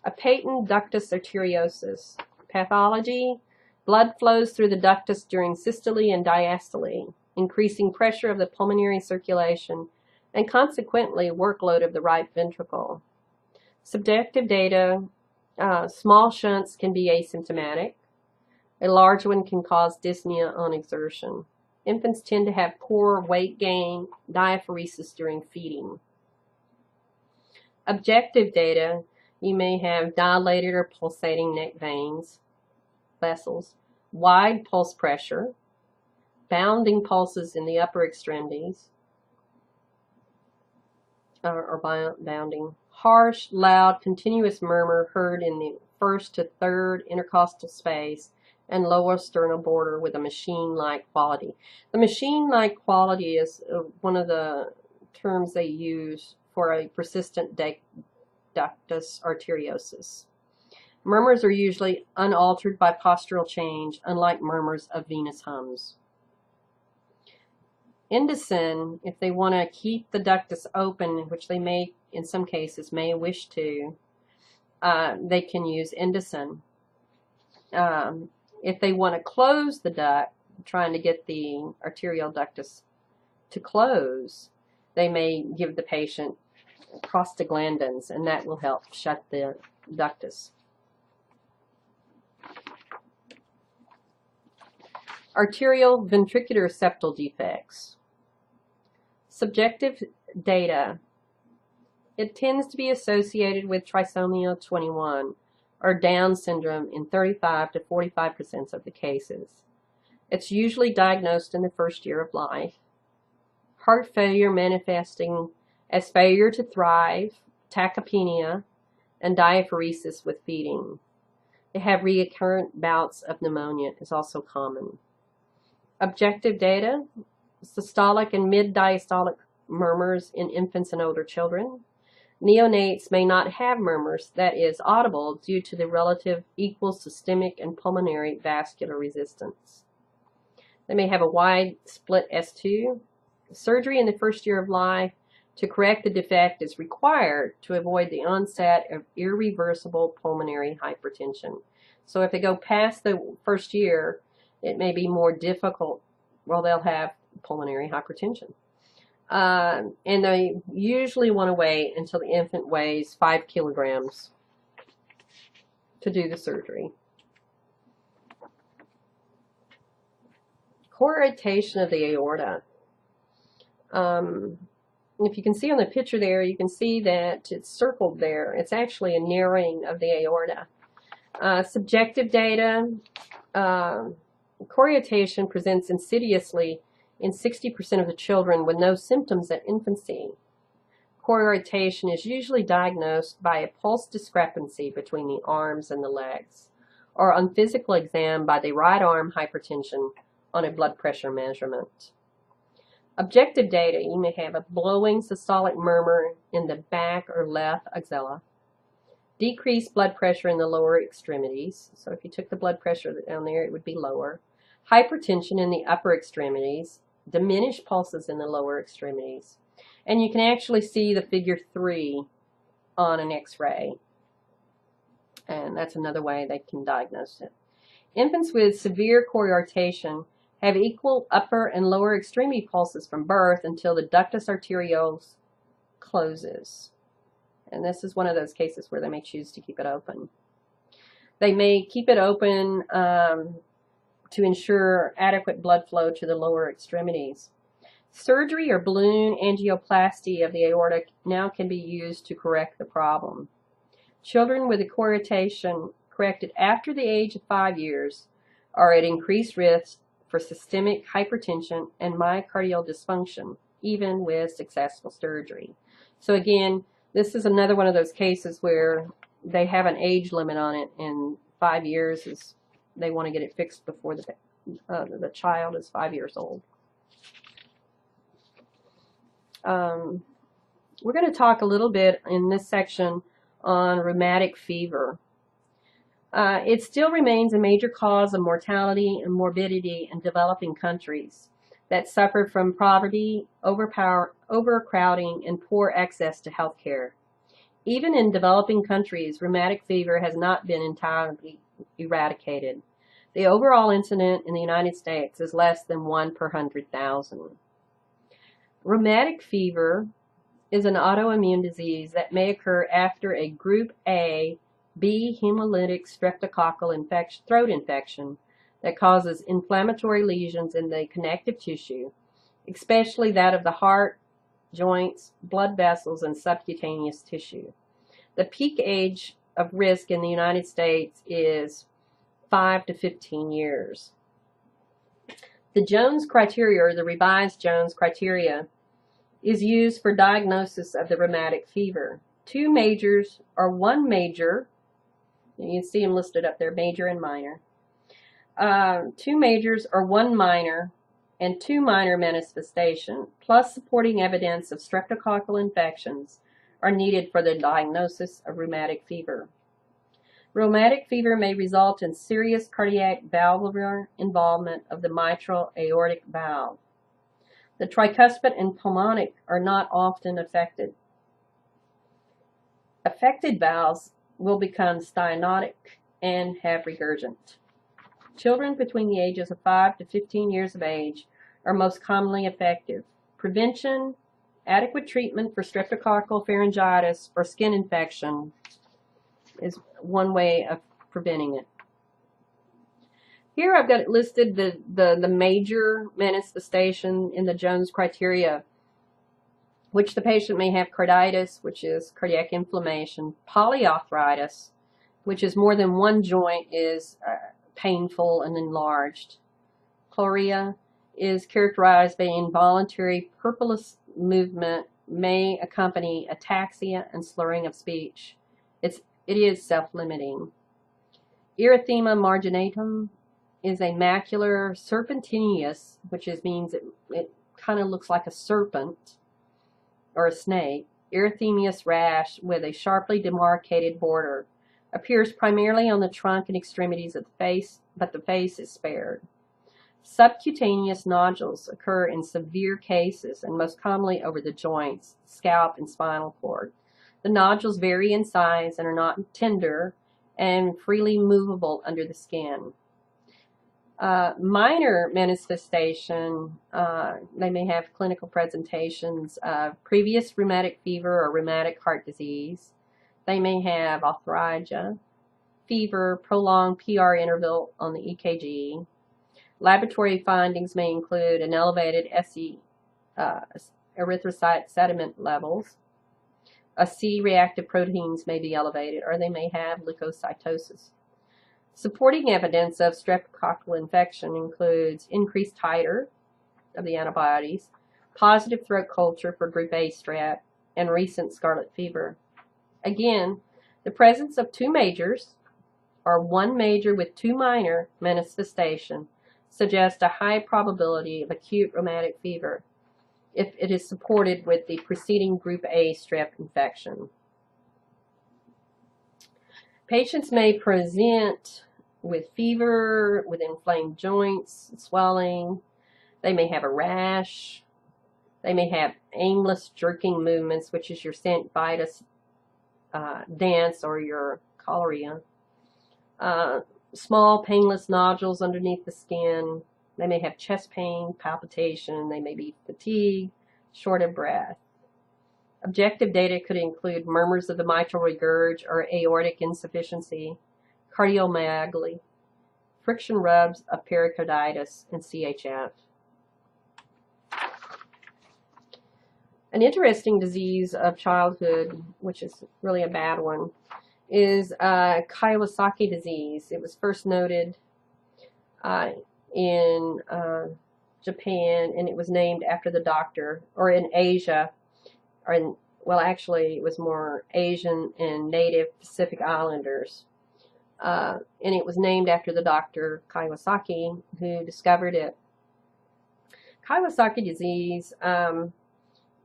A patent ductus arteriosus. Pathology: blood flows through the ductus during systole and diastole, increasing pressure of the pulmonary circulation and consequently workload of the right ventricle. Subjective data: small shunts can be asymptomatic. A large one can cause dyspnea on exertion. Infants tend to have poor weight gain, diaphoresis during feeding. Objective data: you may have dilated or pulsating neck veins, vessels, wide pulse pressure, bounding pulses in the upper extremities, or bounding, harsh, loud, continuous murmur heard in the first to third intercostal space and lower sternal border with a machine-like quality. The machine-like quality is one of the terms they use for a persistent ductus arteriosus. Murmurs are usually unaltered by postural change, unlike murmurs of venous hums. Indocin, if they want to keep the ductus open, which they may, in some cases, may wish to, they can use Indocin. If they want to close the duct, trying to get the arterial ductus to close, they may give the patient prostaglandins, and that will help shut the ductus. Arterial ventricular septal defects. Subjective data. It tends to be associated with trisomy 21 or Down syndrome in 35 to 45% of the cases. It's usually diagnosed in the first year of life. Heart failure manifesting as failure to thrive, tachypnea, and diaphoresis with feeding. They have recurrent bouts of pneumonia is also common. Objective data: systolic and mid-diastolic murmurs in infants and older children. Neonates may not have murmurs, that is, audible, due to the relative equal systemic and pulmonary vascular resistance. They may have a wide split S2. Surgery in the first year of life to correct the defect is required to avoid the onset of irreversible pulmonary hypertension. So if they go past the first year, it may be more difficult. Well, they'll have pulmonary hypertension. And they usually want to wait until the infant weighs 5 kilograms to do the surgery. Corrotation of the aorta. If you can see on the picture there, you can see that it's circled there. It's actually a narrowing of the aorta. Subjective data, Choriotation presents insidiously in 60% of the children with no symptoms at infancy. Choriotation is usually diagnosed by a pulse discrepancy between the arms and the legs, or on physical exam by the right arm hypertension on a blood pressure measurement. Objective data, you may have a blowing systolic murmur in the back or left axilla, decreased blood pressure in the lower extremities, so if you took the blood pressure down there it would be lower, hypertension in the upper extremities, diminished pulses in the lower extremities, and you can actually see the figure 3 on an x-ray, and that's another way they can diagnose it. Infants with severe choriotation have equal upper and lower extremity pulses from birth until the ductus arteriosus closes. And this is one of those cases where they may choose to keep it open. They may keep it open to ensure adequate blood flow to the lower extremities. Surgery or balloon angioplasty of the aorta now can be used to correct the problem. Children with a choriotation corrected after the age of 5 years are at increased risk for systemic hypertension and myocardial dysfunction, even with successful surgery. So again, this is another one of those cases where they have an age limit on it, and 5 years is, they want to get it fixed before the child is 5 years old. We're going to talk a little bit in this section on rheumatic fever. It still remains a major cause of mortality and morbidity in developing countries that suffer from poverty, overcrowding, and poor access to health care. Even in developing countries, rheumatic fever has not been entirely eradicated. The overall incidence in the United States is less than 1 per 100,000. Rheumatic fever is an autoimmune disease that may occur after a group A B hemolytic streptococcal throat infection that causes inflammatory lesions in the connective tissue, especially that of the heart, joints, blood vessels, and subcutaneous tissue. The peak age of risk in the United States is 5 to 15 years. The Jones criteria, or the revised Jones criteria, is used for diagnosis of the rheumatic fever. 2 majors or 1 major, you can see them listed up there, major and minor. 2 majors or 1 minor and 2 minor manifestations, plus supporting evidence of streptococcal infections, are needed for the diagnosis of rheumatic fever. Rheumatic fever may result in serious cardiac valvular involvement of the mitral aortic valve. The tricuspid and pulmonic are not often affected. Affected valves will become stenotic and have regurgent. Children between the ages of 5 to 15 years of age are most commonly affected. Prevention, adequate treatment for streptococcal pharyngitis or skin infection is one way of preventing it. Here I've got listed the major manifestation in the Jones criteria, which the patient may have carditis, which is cardiac inflammation, polyarthritis, which is more than one joint is painful and enlarged. Chorea is characterized by involuntary purposeless movement, may accompany ataxia and slurring of speech. It is self-limiting. Erythema marginatum is a macular serpentinous, which means it kind of looks like a serpent or a snake. Erythematous rash with a sharply demarcated border. Appears primarily on the trunk and extremities of the face, but the face is spared. Subcutaneous nodules occur in severe cases and most commonly over the joints, scalp, and spinal cord. The nodules vary in size and are not tender and freely movable under the skin. Minor manifestation, they may have clinical presentations of previous rheumatic fever or rheumatic heart disease. They may have arthralgia, fever, prolonged PR interval on the EKG. Laboratory findings may include an elevated erythrocyte sediment levels. C-reactive proteins may be elevated, or they may have leukocytosis. Supporting evidence of streptococcal infection includes increased titer of the antibodies, positive throat culture for group A strep, and recent scarlet fever. Again, the presence of two majors or one major with two minor manifestations suggests a high probability of acute rheumatic fever if it is supported with the preceding group A strep infection. Patients may present with fever, with inflamed joints, swelling. They may have a rash. They may have aimless jerking movements, which is your St. Vitus dance or your chorea. Small painless nodules underneath the skin. They may have chest pain, palpitation. They may be fatigued, short of breath. Objective data could include murmurs of the mitral regurg or aortic insufficiency, cardiomegaly, friction rubs of pericarditis, and CHF. An interesting disease of childhood, which is really a bad one, is Kawasaki disease. It was first noted in Japan, and it was named after the doctor, or in Asia, or in, well, actually, it was more Asian and native Pacific Islanders. And it was named after the doctor Kawasaki, who discovered it. Kawasaki disease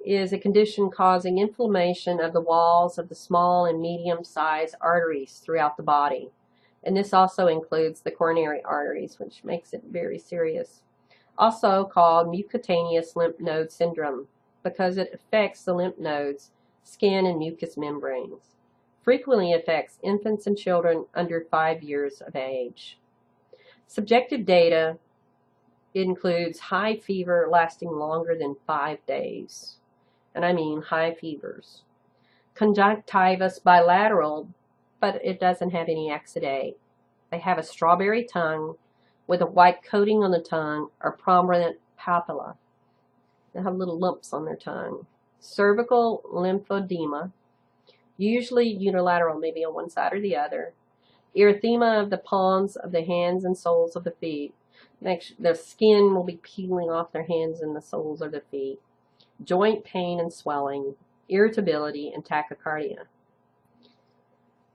is a condition causing inflammation of the walls of the small and medium-sized arteries throughout the body. And this also includes the coronary arteries, which makes it very serious. Also called mucocutaneous lymph node syndrome, because it affects the lymph nodes, skin, and mucous membranes. Frequently affects infants and children under 5 years of age. Subjective data includes high fever lasting longer than 5 days. And I mean high fevers. Conjunctivis bilateral, but it doesn't have any exudate. They have a strawberry tongue with a white coating on the tongue or prominent papilla. They have little lumps on their tongue. Cervical lymphedema, usually unilateral, maybe on one side or the other. Erythema of the palms of the hands and soles of the feet. Their skin will be peeling off their hands and the soles of the feet. Joint pain and swelling, irritability, and tachycardia.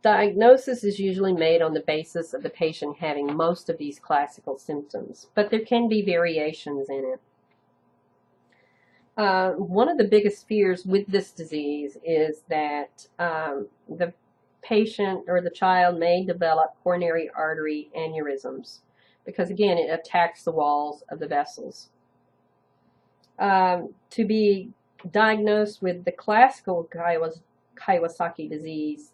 Diagnosis is usually made on the basis of the patient having most of these classical symptoms, but there can be variations in it. One of the biggest fears with this disease is that the patient or the child may develop coronary artery aneurysms because, again, it attacks the walls of the vessels. To be diagnosed with the classical Kawasaki disease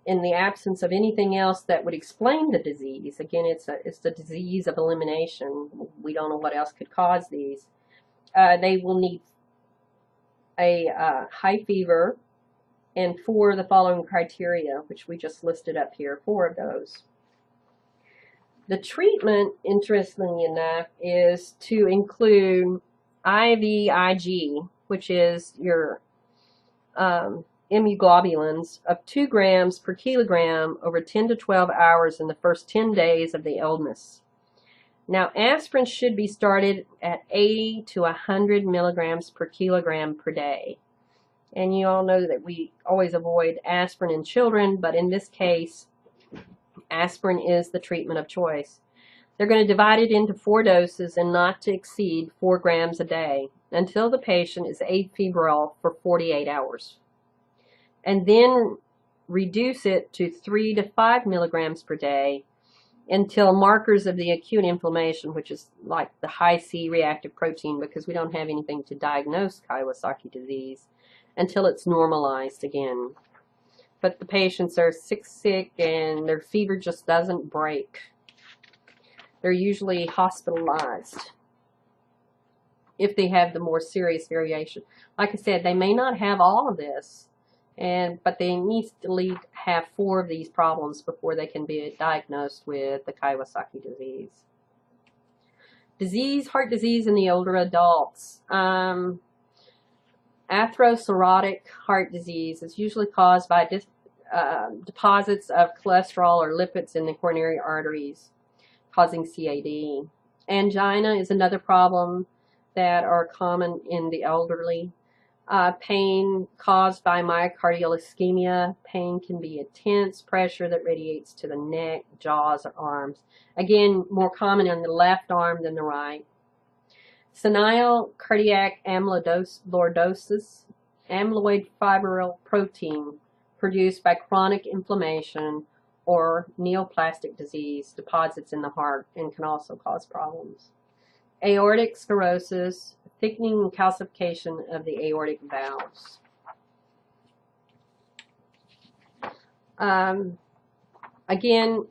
in the absence of anything else that would explain the disease, again, it's the disease of elimination. We don't know what else could cause these. They will need a high fever and 4 of the following criteria, which we just listed up here, 4 of those. The treatment, interestingly enough, is to include IVIG, which is your immunoglobulins of 2 grams per kilogram over 10 to 12 hours in the first 10 days of the illness. Now, aspirin should be started at 80 to 100 milligrams per kilogram per day. And you all know that we always avoid aspirin in children, but in this case, aspirin is the treatment of choice. They're going to divide it into 4 doses and not to exceed 4 grams a day until the patient is afebrile for 48 hours. And then reduce it to 3 to 5 milligrams per day until markers of the acute inflammation, which is like the high C reactive protein, because we don't have anything to diagnose Kawasaki disease, until it's normalized again. But the patients are sick and their fever just doesn't break. They're usually hospitalized if they have the more serious variation. Like I said, they may not have all of this, but they need to have 4 of these problems before they can be diagnosed with the Kawasaki disease. Heart disease in the older adults. Atherosclerotic heart disease is usually caused by deposits of cholesterol or lipids in the coronary arteries, causing CAD. Angina is another problem that are common in the elderly. Pain caused by myocardial ischemia. Pain can be intense pressure that radiates to the neck, jaws, or arms. Again, more common in the left arm than the right. Senile cardiac amyloidosis, amyloid fibril protein produced by chronic inflammation or neoplastic disease, deposits in the heart, and can also cause problems. Aortic sclerosis, thickening and calcification of the aortic valves. Again,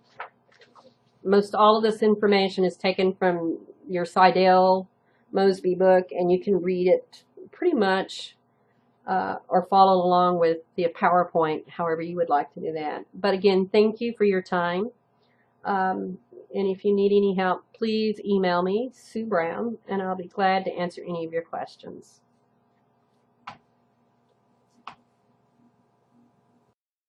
most all of this information is taken from your Seidel Mosby book, and you can read it pretty much or follow along with the PowerPoint, however you would like to do that. But again, thank you for your time. And if you need any help, please email me, Sue Brown, and I'll be glad to answer any of your questions.